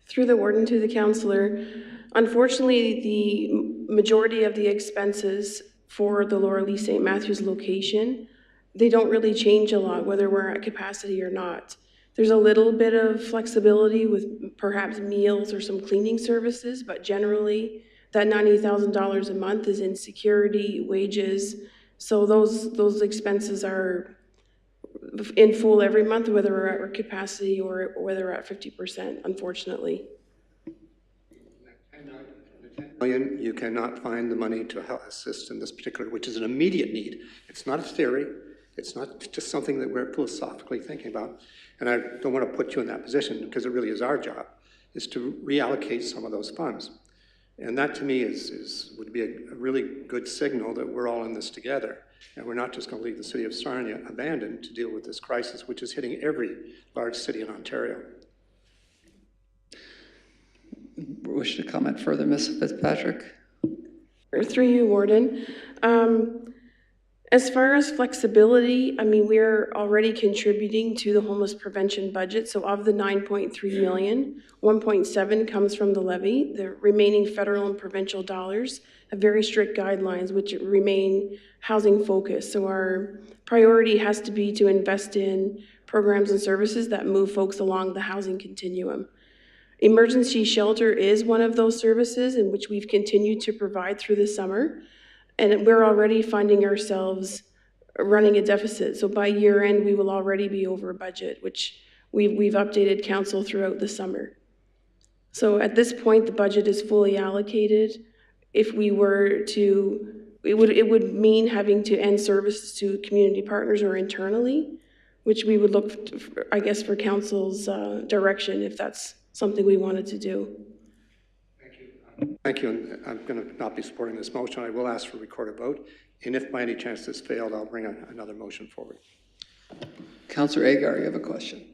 Through the warden to the councillor, unfortunately, the majority of the expenses for the Lower Lee St. Matthews location, they don't really change a lot, whether we're at capacity or not. There's a little bit of flexibility with perhaps meals or some cleaning services, but generally that $90,000 a month is in security, wages. So those expenses are in full every month, whether we're at our capacity or whether we're at 50%, unfortunately. Million, you cannot find the money to help assist in this particular, which is an immediate need. It's not a theory. It's not just something that we're philosophically thinking about. And I don't want to put you in that position because it really is our job, is to reallocate some of those funds. And that to me would be a really good signal that we're all in this together. And we're not just going to leave the city of Sarnia abandoned to deal with this crisis, which is hitting every large city in Ontario. Wish to comment further, Ms. Fitzpatrick? Through you, Warden. As far as flexibility, I mean, we're already contributing to the homeless prevention budget. So of the 9.3 million, 1.7 comes from the levy. The remaining federal and provincial dollars have very strict guidelines which remain housing focused. So our priority has to be to invest in programs and services that move folks along the housing continuum. Emergency shelter is one of those services in which we've continued to provide through the summer. And we're already finding ourselves running a deficit. So by year end, we will already be over budget, which we've updated council throughout the summer. So at this point, the budget is fully allocated. If we were to, it would mean having to end services to community partners or internally, which we would look, I guess, for council's direction if that's something we wanted to do. Thank you, and I'm going to not be supporting this motion. I will ask for a recorded vote, and if by any chance this failed, I'll bring another motion forward. Councillor Agar, you have a question.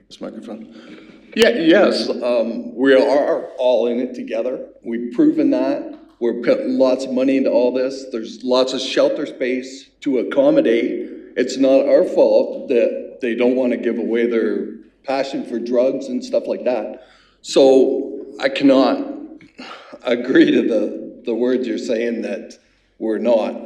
This microphone. Yeah, yes, we are all in it together. We've proven that. We're putting lots of money into all this. There's lots of shelter space to accommodate. It's not our fault that they don't want to give away their passion for drugs and stuff like that. So I cannot agree to the words you're saying that we're not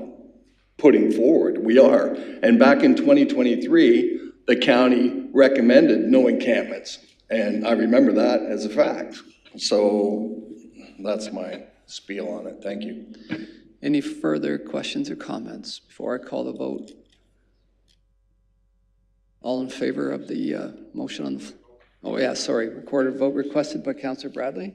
putting forward. We are. And back in 2023, the county recommended no encampments. And I remember that as a fact. So that's my spiel on it. Thank you. Any further questions or comments before I call the vote? All in favor of the motion on the floor? Oh yeah, sorry, recorded vote requested by Councillor Bradley.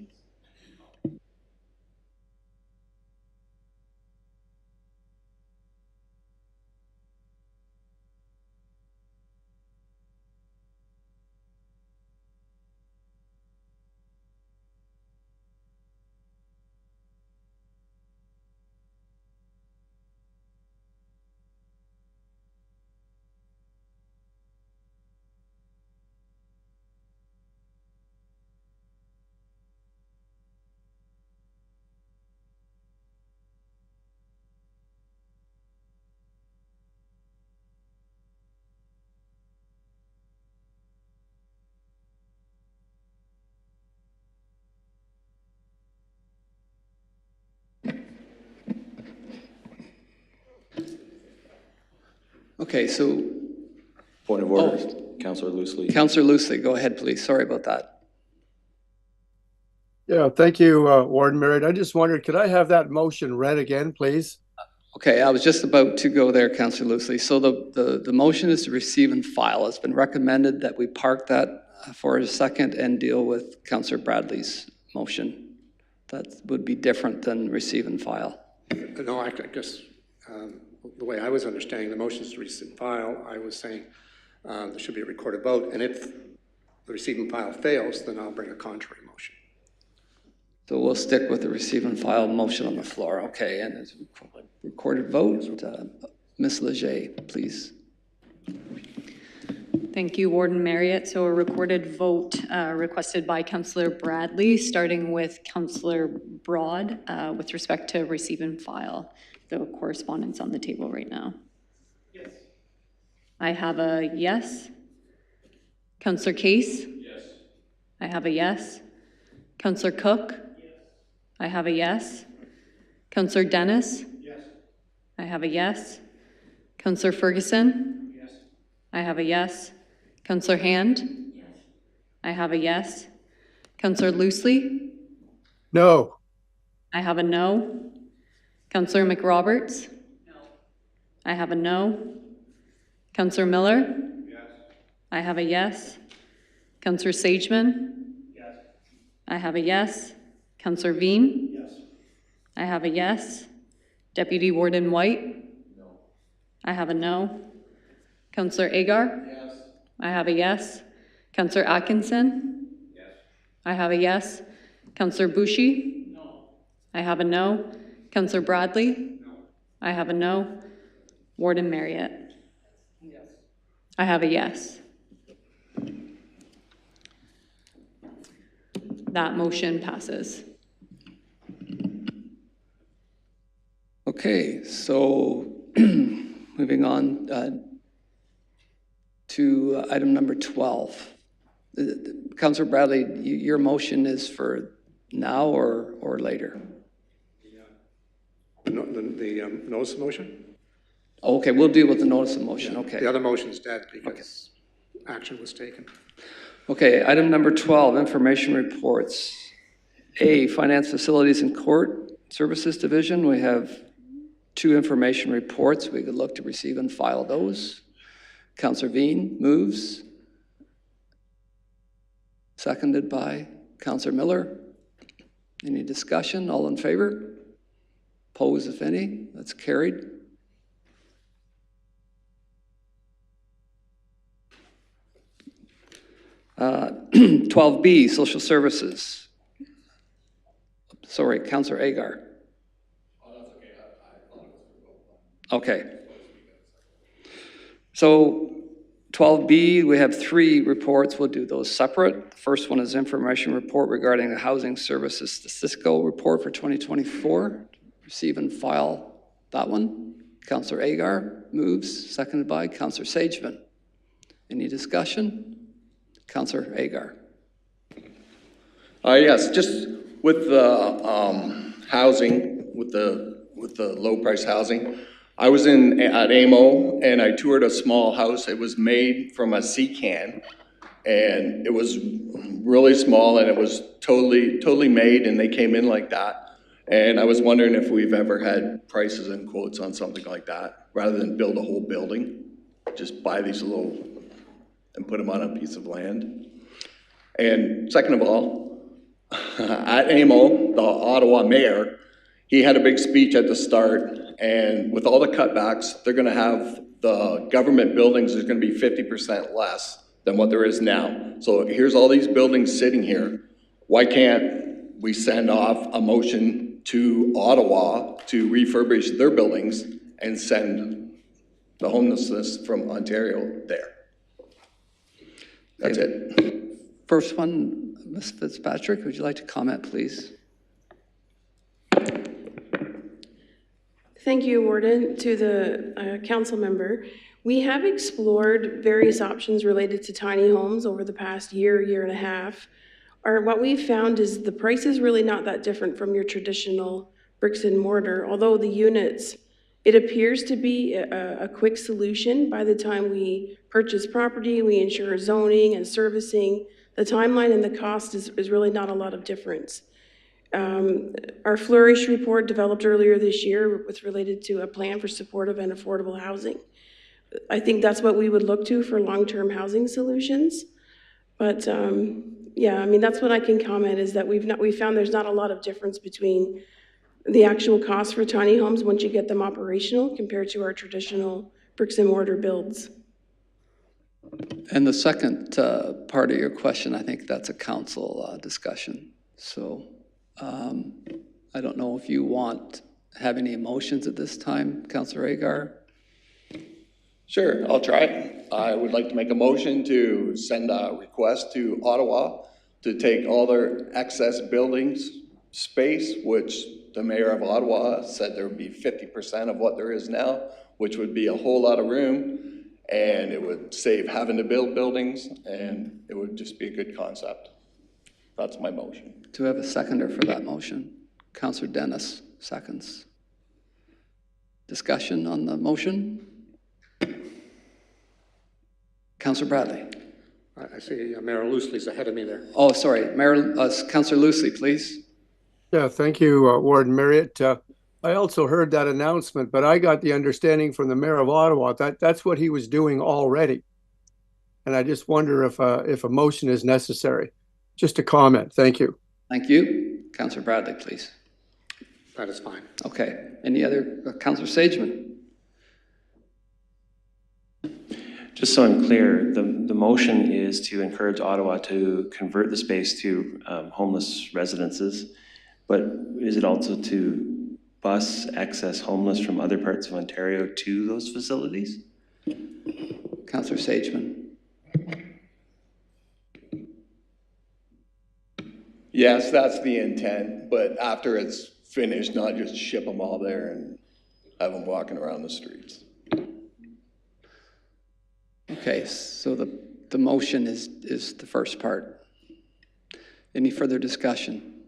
Okay, so Point of order, Councillor Loosely. Councillor Loosely, go ahead, please. Sorry about that. Yeah, thank you, Warden Merritt. I just wondered, could I have that motion read again, please? Okay, I was just about to go there, Councillor Loosely. So the motion is to receive and file. It's been recommended that we park that for a second and deal with Councillor Bradley's motion. That would be different than receive and file. No, I guess the way I was understanding the motion is to receive and file. I was saying there should be a recorded vote, and if the receive and file fails, then I'll bring a contrary motion. So we'll stick with the receive and file motion on the floor. Okay, and it's recorded vote. Ms. Leger, please. Thank you, Warden Marriott. So a recorded vote requested by Councillor Bradley, starting with Councillor Broad with respect to receive and file the correspondence on the table right now. Yes. I have a yes. Councillor Case? Yes. I have a yes. Councillor Cook? Yes. I have a yes. Councillor Dennis? Yes. I have a yes. Councillor Ferguson? Yes. I have a yes. Councillor Hand? Yes. I have a yes. Councillor Loosely? No. I have a no. Councillor McRoberts? No. I have a no. Councillor Miller? Yes. I have a yes. Councillor Sageman? Yes. I have a yes. Councillor Veen? Yes. I have a yes. Deputy Warden White? No. I have a no. Councillor Agar? Yes. I have a yes. Councillor Atkinson? Yes. I have a yes. Councillor Bouchy? No. I have a no. Councillor Bradley? No. I have a no. Warden Marriott? Yes. I have a yes. That motion passes. Okay, so moving on to item number 12. Councillor Bradley, your motion is for now or later? The notice of motion? Okay, we'll deal with the notice of motion, okay. The other motion is dead because action was taken. Okay, item number 12, information reports. A, Finance Facilities and Court Services Division. We have 2 information reports. We could look to receive and file those. Councillor Veen moves. Seconded by Councillor Miller. Any discussion? All in favor? Opposed, if any? That's carried. Uh, 12B, Social Services. Sorry, Councillor Agar. Oh, that's okay. I thought it was okay. So 12B, we have 3 reports. We'll do those separate. The first one is information report regarding the Housing Services Statistical Report for 2024. Receive and file that one. Councillor Agar moves, seconded by Councillor Sageman. Any discussion? Councillor Agar. Yes, just with the housing, with the low price housing, I was at AMO and I toured a small house. It was made from a sea can and it was really small and it was totally made and they came in like that. And I was wondering if we've ever had prices and quotes on something like that, rather than build a whole building, just buy these little and put them on a piece of land. And second of all, at AMO, the Ottawa mayor, he had a big speech at the start, and with all the cutbacks, they're gonna have the government buildings is gonna be 50% less than what there is now. So here's all these buildings sitting here. Why can't we send off a motion to Ottawa to refurbish their buildings and send the homelessness from Ontario there? That's it. First one, Ms. Fitzpatrick, would you like to comment, please? Thank you, Warden. To the council member, we have explored various options related to tiny homes over the past year and a half. What we've found is the price is really not that different from your traditional bricks and mortar, although the units It appears to be a quick solution. By the time we purchase property, we ensure zoning and servicing. The timeline and the cost is really not a lot of difference. Our Flourish report developed earlier this year was related to a plan for supportive and affordable housing. I think that's what we would look to for long-term housing solutions. But yeah, I mean, that's what I can comment, is that we found there's not a lot of difference between the actual cost for tiny homes once you get them operational compared to our traditional bricks and mortar builds. And the second part of your question, I think that's a council discussion. So I don't know if you have any emotions at this time, Councillor Agar? Sure, I'll try. I would like to make a motion to send a request to Ottawa to take all their excess buildings space, which the mayor of Ottawa said there would be 50% of what there is now, which would be a whole lot of room, and it would save having to build buildings, and it would just be a good concept. That's my motion. Do we have a seconder for that motion? Councillor Dennis seconds. Discussion on the motion? Councillor Bradley. I see Mayor Loosely's ahead of me there. Oh, sorry. Councillor Loosely, please. Yeah, thank you, Warden Marriott. I also heard that announcement, but I got the understanding from the mayor of Ottawa that that's what he was doing already. And I just wonder if a motion is necessary. Just a comment. Thank you. Thank you. Councillor Bradley, please. That is fine. Okay. Any other? Councillor Sageman. Just so I'm clear, the motion is to encourage Ottawa to convert the space to homeless residences, but is it also to bus excess homeless from other parts of Ontario to those facilities? Councillor Sageman. Yes, that's the intent, but after it's finished, not just ship them all there and have them walking around the streets. Okay, so the motion is the first part. Any further discussion?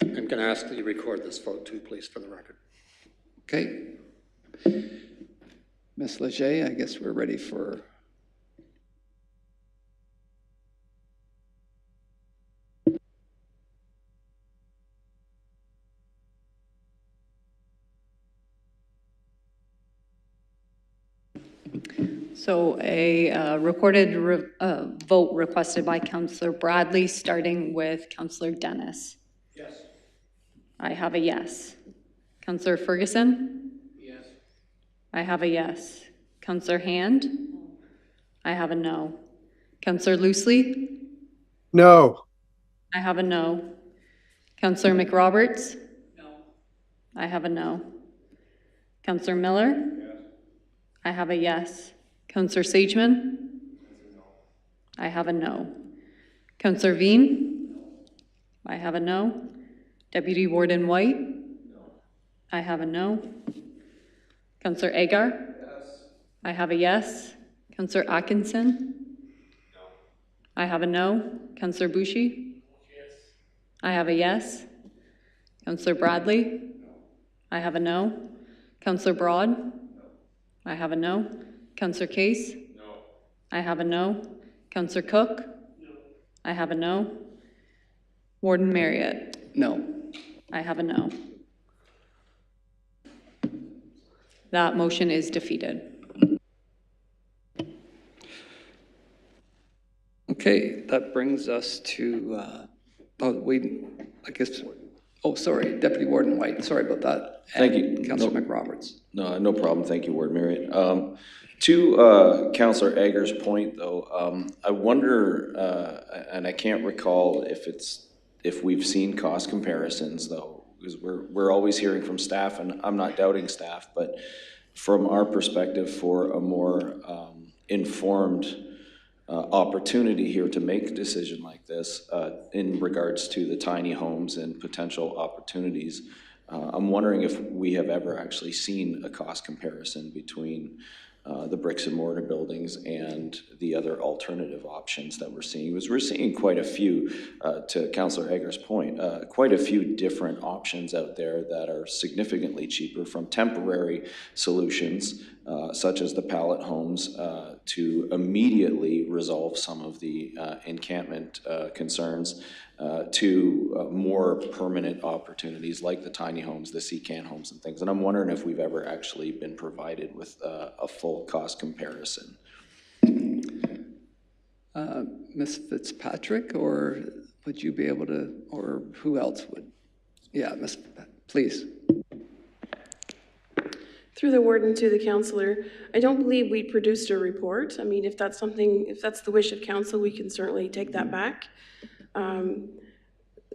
I'm going to ask that you record this vote too, please, for the record. Okay. Ms. Leger, I guess we're ready for... So a recorded vote requested by Councillor Bradley, starting with Councillor Dennis. Yes. I have a yes. Councillor Ferguson? Yes. I have a yes. Councillor Hand? I have a no. Councillor Loosely? No. I have a no. Councillor McRoberts? No. I have a no. Councillor Miller? Yes. I have a yes. Councillor Sageman? I have a no. Councillor Veen? No. I have a no. Deputy Warden White? No. I have a no. Councillor Agar? Yes. I have a yes. Councillor Atkinson? No. I have a no. Councillor Bouchy? Yes. I have a yes. Councillor Bradley? No. I have a no. Councillor Broad? No. I have a no. Councillor Case? No. I have a no. Councillor Cook? No. I have a no. Warden Marriott? No. I have a no. That motion is defeated. Okay, that brings us to, sorry, Deputy Warden White, sorry about that. Thank you. Councillor McRoberts. No problem. Thank you, Warden Marriott. To Councillor Agar's point, though, I wonder, and I can't recall if we've seen cost comparisons, though, because we're always hearing from staff, and I'm not doubting staff, but from our perspective, for a more informed opportunity here to make a decision like this in regards to the tiny homes and potential opportunities, I'm wondering if we have ever actually seen a cost comparison between the bricks and mortar buildings and the other alternative options that we're seeing. Because we're seeing quite a few, to Councillor Egger's point, quite a few different options out there that are significantly cheaper, from temporary solutions such as the pallet homes to immediately resolve some of the encampment concerns, to more permanent opportunities like the tiny homes, the CCAN homes and things. And I'm wondering if we've ever actually been provided with a full cost comparison. Ms. Fitzpatrick, or would you be able to, or who else would? Yeah, Ms. Please. Through the warden to the councillor, I don't believe we produced a report. I mean, if that's something, if that's the wish of council, we can certainly take that back.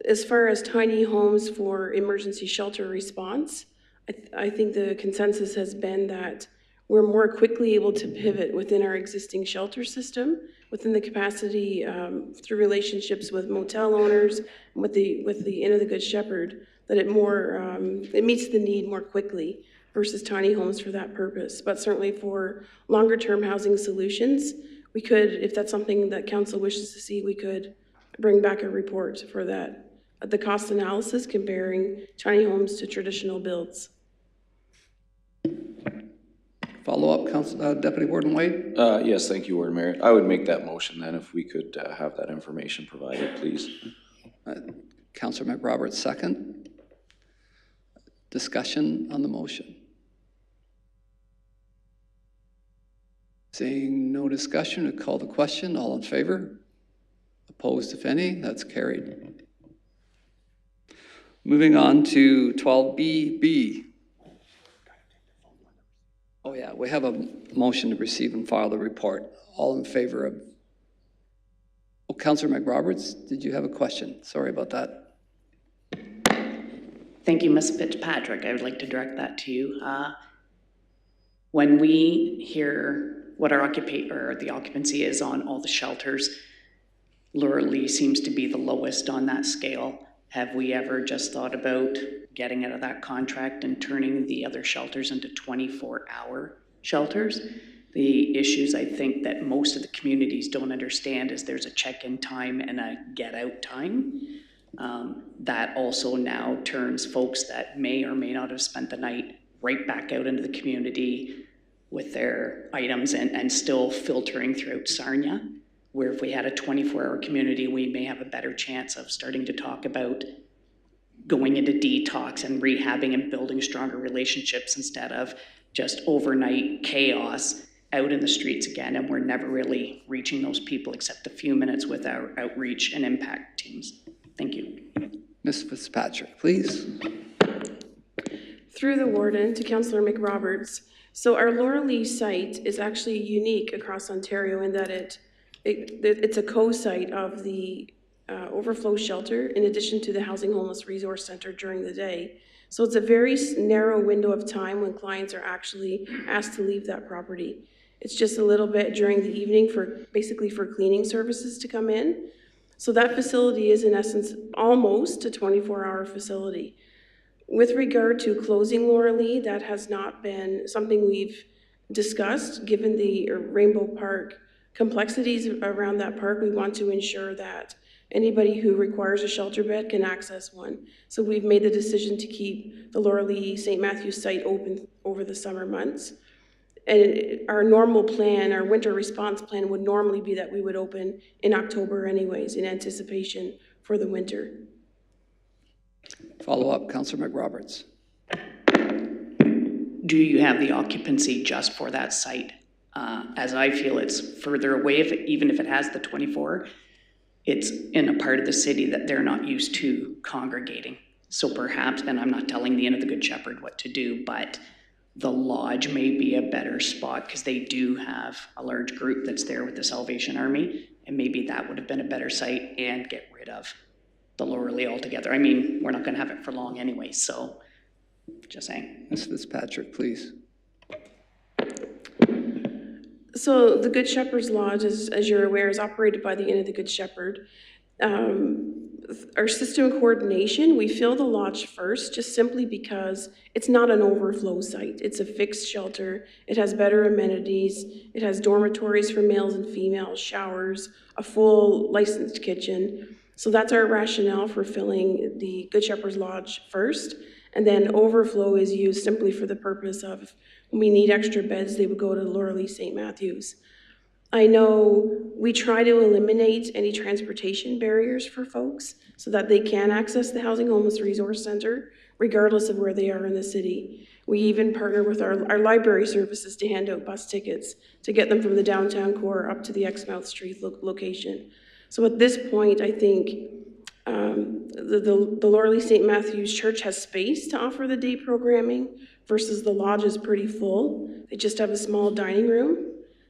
As far as tiny homes for emergency shelter response, I think the consensus has been that we're more quickly able to pivot within our existing shelter system, within the capacity through relationships with motel owners, with the Inn of the Good Shepherd, that it meets the need more quickly versus tiny homes for that purpose. But certainly for longer term housing solutions, we could, if that's something that council wishes to see, we could bring back a report for that. The cost analysis comparing tiny homes to traditional builds. Follow up, Deputy Warden Wade? Yes, thank you, Warden Mayor. I would make that motion then if we could have that information provided, please. Councillor McRoberts, second. Discussion on the motion. Seeing no discussion, I call the question. All in favor? Opposed, if any? That's carried. Moving on to 12BB. Oh yeah, we have a motion to receive and file the report. All in favor of? Oh, Councillor McRoberts, did you have a question? Sorry about that. Thank you, Ms. Fitzpatrick. I would like to direct that to you. When we hear what the occupancy is on all the shelters, Lurley seems to be the lowest on that scale. Have we ever just thought about getting out of that contract and turning the other shelters into 24-hour shelters? The issues I think that most of the communities don't understand is there's a check-in time and a get-out time. That also now turns folks that may or may not have spent the night right back out into the community with their items and still filtering throughout Sarnia, where if we had a 24-hour community, we may have a better chance of starting to talk about going into detox and rehabbing and building stronger relationships instead of just overnight chaos out in the streets again. And we're never really reaching those people except a few minutes with our outreach and impact teams. Thank you. Ms. Fitzpatrick, please. Through the warden to Councillor McRoberts. So our Lorelei site is actually unique across Ontario in that it's a co-site of the overflow shelter in addition to the Housing Homeless Resource Center during the day. So it's a very narrow window of time when clients are actually asked to leave that property. It's just a little bit during the evening basically for cleaning services to come in. So that facility is in essence almost a 24-hour facility. With regard to closing Lorelei, that has not been something we've discussed. Given the Rainbow Park complexities around that park, we want to ensure that anybody who requires a shelter bed can access one. So we've made the decision to keep the Lorelei St. Matthew's site open over the summer months. And our normal plan, our winter response plan would normally be that we would open in October anyways, in anticipation for the winter. Follow up, Councillor McRoberts. Do you have the occupancy just for that site? As I feel it's further away, even if it has the 24, it's in a part of the city that they're not used to congregating. So perhaps, and I'm not telling the Inn of the Good Shepherd what to do, but the lodge may be a better spot because they do have a large group that's there with the Salvation Army, and maybe that would have been a better site and get rid of the Lorelei altogether. I mean, we're not going to have it for long anyway, so just saying. Ms. Fitzpatrick, please. So the Good Shepherd's Lodge, as you're aware, is operated by the Inn of the Good Shepherd. our system coordination, we fill the lodge first, just simply because it's not an overflow site. It's a fixed shelter. It has better amenities. It has dormitories for males and females, showers, a full licensed kitchen. So that's our rationale for filling the Good Shepherd's Lodge first. And then overflow is used simply for the purpose of when we need extra beds, they would go to Lauralee St. Matthews. I know we try to eliminate any transportation barriers for folks so that they can access the Housing Homeless Resource Center regardless of where they are in the city. We even partner with our library services to hand out bus tickets to get them from the downtown core up to the Exmouth Street location. So at this point, I think the Lauralee St. Matthews Church has space to offer the day programming versus the lodge is pretty full. They just have a small dining room.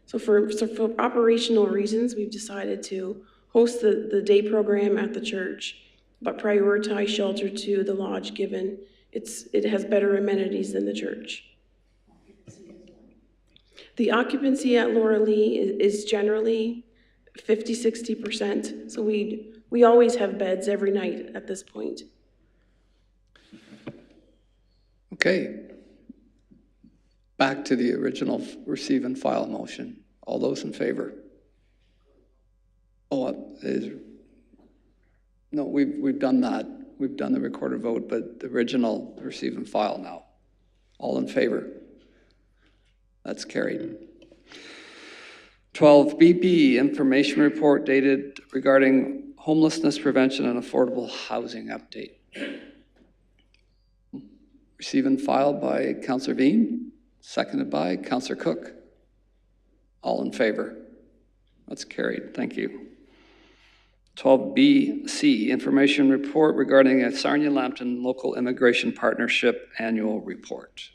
So for operational reasons, we've decided to host the day program at the church, but prioritize shelter to the lodge given it has better amenities than the church. The occupancy at Lauralee is generally 50–60%. So we always have beds every night at this point. Okay. Back to the original receive and file motion. All those in favor? No, we've done that. We've done the recorded vote, but the original receive and file now. All in favor? That's carried. 12BB, information report dated regarding homelessness prevention and affordable housing update. Receive and file by Councillor Bean, seconded by Councillor Cook. All in favor? That's carried. Thank you. 12BC, information report regarding a Sarnia-Lambton Local Immigration Partnership Annual Report.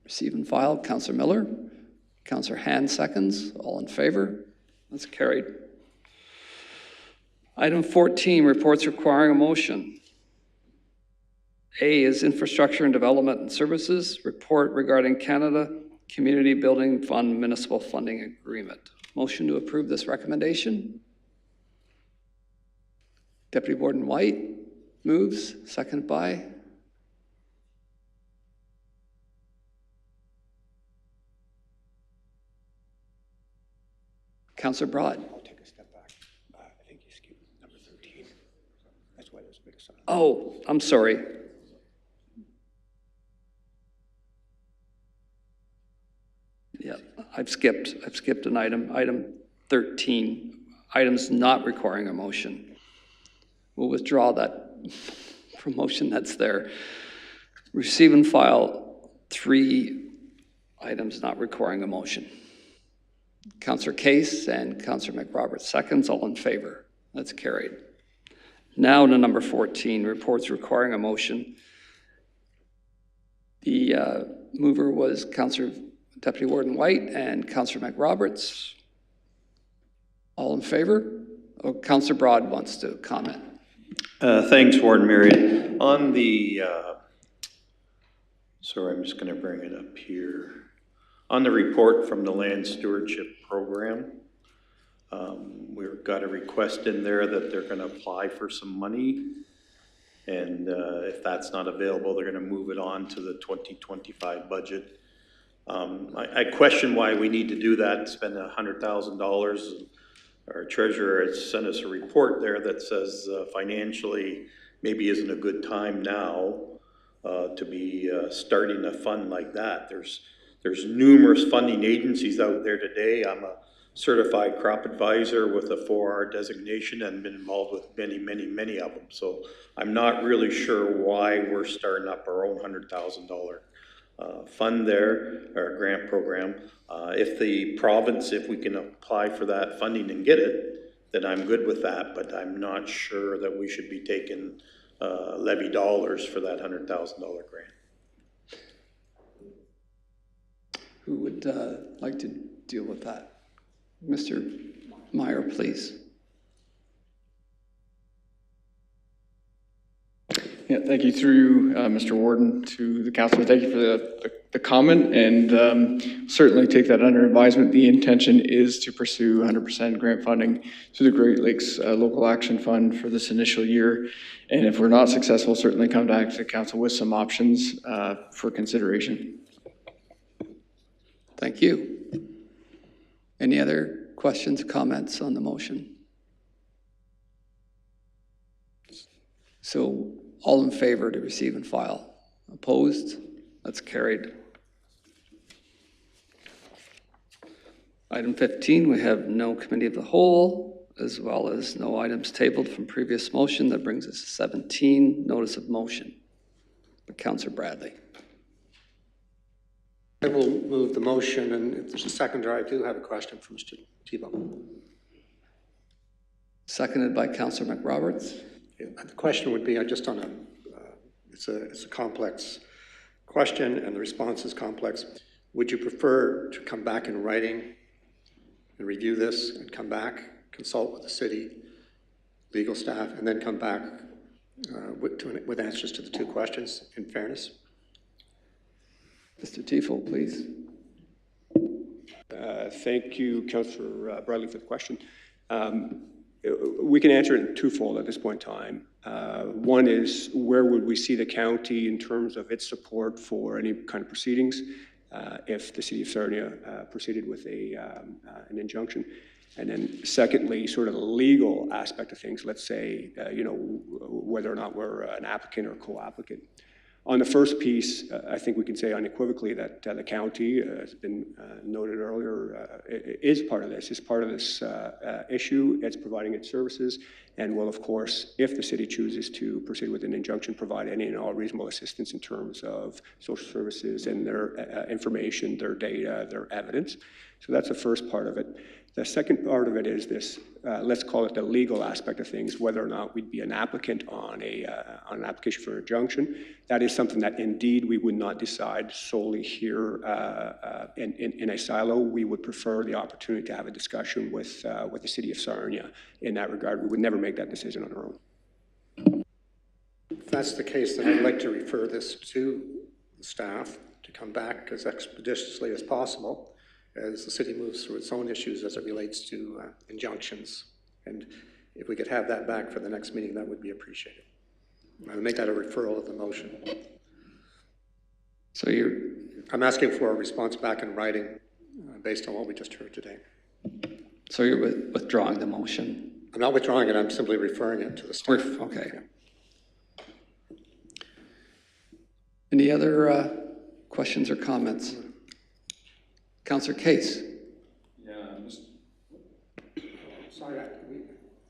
Receive and file, Councillor Miller. Councillor Hand seconds. All in favor? That's carried. Item 14, reports requiring a motion. A is Infrastructure and Development and Services, report regarding Canada Community Building Fund Municipal Funding Agreement. Motion to approve this recommendation. Deputy Warden White moves, seconded by Councillor Broad. I'll take a step back. I think you skipped number 13. That's why there's a big sign. Oh, I'm sorry. Yeah, I've skipped an item 13, items not requiring a motion. We'll withdraw that promotion that's there. Receive and file 3 items not requiring a motion. Councillor Case and Councillor McRoberts seconds, all in favor. That's carried. Now to number 14, reports requiring a motion. The mover was Councillor Deputy Warden White and Councillor McRoberts. All in favor? Oh, Councillor Broad wants to comment. Thanks, Warden Marriott. On the, sorry, I'm just going to bring it up here. On the report from the Land Stewardship Program, we've got a request in there that they're going to apply for some money. And if that's not available, they're going to move it on to the 2025 budget. I question why we need to do that, spend $100,000. Our treasurer has sent us a report there that says financially maybe isn't a good time now to be starting a fund like that. There's numerous funding agencies out there today. I'm a certified crop advisor with a 4R designation and been involved with many of them. So I'm not really sure why we're starting up our own $100,000 fund there, or grant program. If the province, if we can apply for that funding and get it, then I'm good with that, but I'm not sure that we should be taking levy dollars for that $100,000 grant. Who would like to deal with that? Mr. Meyer, please. Yeah, thank you through Mr. Warden to the council. Thank you for the comment, and certainly take that under advisement. The intention is to pursue 100% grant funding through the Great Lakes Local Action Fund for this initial year. And if we're not successful, certainly come back to the council with some options for consideration. Thank you. Any other questions, comments on the motion? So all in favor to receive and file? Opposed? That's carried. Item 15, we have no committee of the whole, as well as no items tabled from previous motion. That brings us to 17, notice of motion. But Councillor Bradley. I will move the motion, and if there's a seconder, I do have a question for Mr. Tebow. Seconded by Councillor McRoberts. Yeah, the question would be just on it's a complex question, and the response is complex. Would you prefer to come back in writing and review this and come back, consult with the city legal staff, and then come back with answers to the two questions in fairness? Mr. Tifo, please. Thank you, Councillor Bradley, for the question. We can answer it in twofold at this point in time. One is, where would we see the county in terms of its support for any kind of proceedings if the city of Sarnia proceeded with an injunction? And then secondly, sort of the legal aspect of things, let's say, whether or not we're an applicant or co-applicant. On the first piece, I think we can say unequivocally that the county, has been noted earlier, is part of this, issue. It's providing its services, and will, of course, if the city chooses to proceed with an injunction, provide any and all reasonable assistance in terms of social services and their information, their data, their evidence. So that's the first part of it. The second part of it is this, let's call it the legal aspect of things, whether or not we'd be an applicant on an application for injunction. That is something that indeed we would not decide solely here in a silo. We would prefer the opportunity to have a discussion with the city of Sarnia in that regard. We would never make that decision on our own. If that's the case, then I'd like to refer this to the staff to come back as expeditiously as possible as the city moves through its own issues as it relates to injunctions. And if we could have that back for the next meeting, that would be appreciated. I would make that a referral of the motion. So I'm asking for a response back in writing based on what we just heard today. So you're withdrawing the motion? I'm not withdrawing it, I'm simply referring it to the staff. Okay. Yeah. Any other questions or comments? Councillor Case. Yeah, sorry,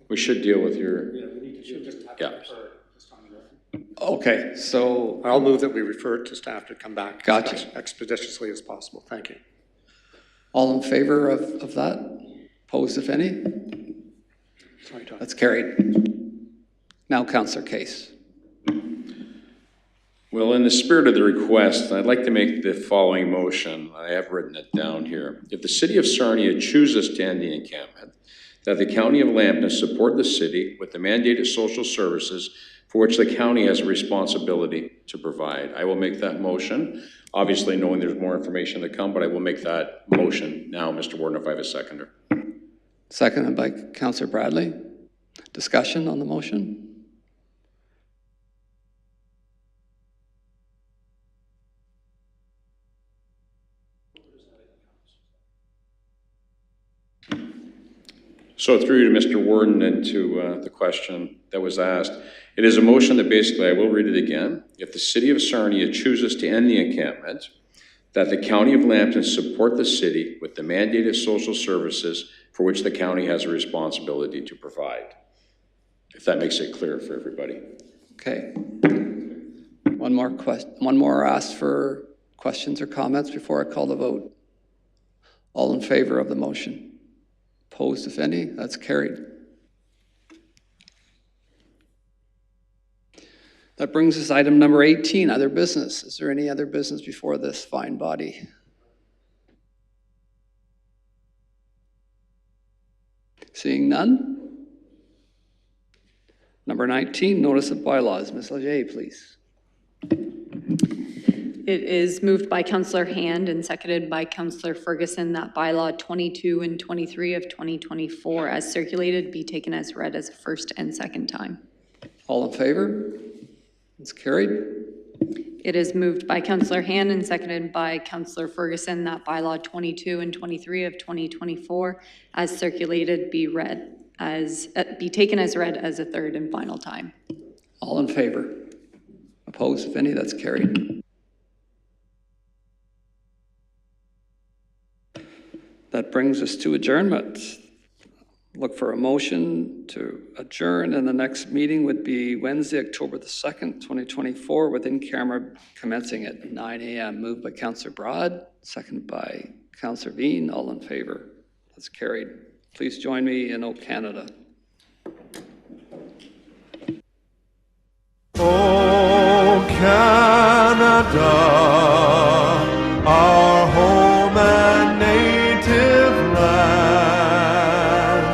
we should deal with your. Yeah, we need to just have yeah. Okay, so I'll move that we refer to staff to come back as expeditiously as possible. Thank you. All in favor of that? Opposed, if any? Sorry, Todd. That's carried. Now, Councillor Case. Well, in the spirit of the request, I'd like to make the following motion. I have written it down here. If the city of Sarnia chooses to end the encampment, that the county of Lambton support the city with the mandated social services for which the county has a responsibility to provide. I will make that motion, obviously knowing there's more information to come, but I will make that motion now, Mr. Warden, if I have a seconder. Seconded by Councillor Bradley. Discussion on the motion? So through you to Mr. Warden and to the question that was asked, it is a motion that basically, I will read it again. If the city of Sarnia chooses to end the encampment, that the county of Lambton support the city with the mandated social services for which the county has a responsibility to provide. If that makes it clear for everybody. Okay. One more asked for questions or comments before I call the vote. All in favor of the motion? Opposed, if any? That's carried. That brings us to item number 18, other business. Is there any other business before this fine body? Seeing none? Number 19, notice of bylaws. Ms. Leger, please. It is moved by Councillor Hand and seconded by Councillor Ferguson that bylaw 22 and 23 of 2024 as circulated be taken as read as a first and second time. All in favor? It's carried. It is moved by Councillor Hand and seconded by Councillor Ferguson that bylaw 22 and 23 of 2024 as circulated be taken as read as a third and final time. All in favor? Opposed, if any? That's carried. That brings us to adjournment. Look for a motion to adjourn, and the next meeting would be Wednesday, October the 2nd, 2024, with in-camera commencing at 9 a.m. Moved by Councillor Broad, seconded by Councillor Bean. All in favor? That's carried. Please join me in O Canada. O Canada, our home and native land,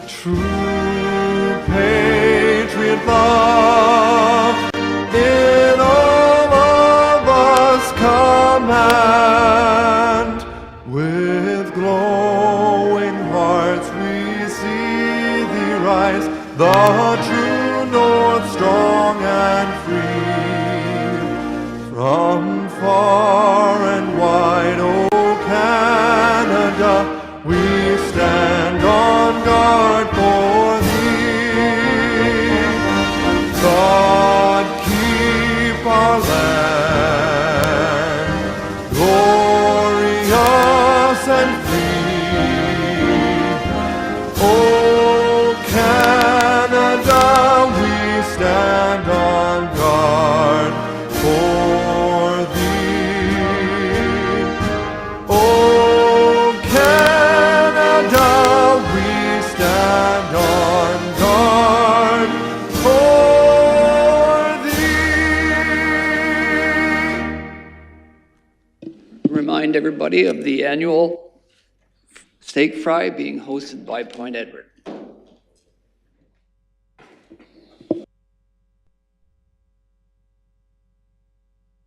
true patriot love in all of us command. With glowing hearts we see thee rise, the true north strong and free. From far and wide, O Canada, we stand on guard for thee. God keep our land glorious and free. O Canada, we stand on guard for thee. O Canada, we stand on guard for thee. Remind everybody of the annual steak fry being hosted by Point Edward.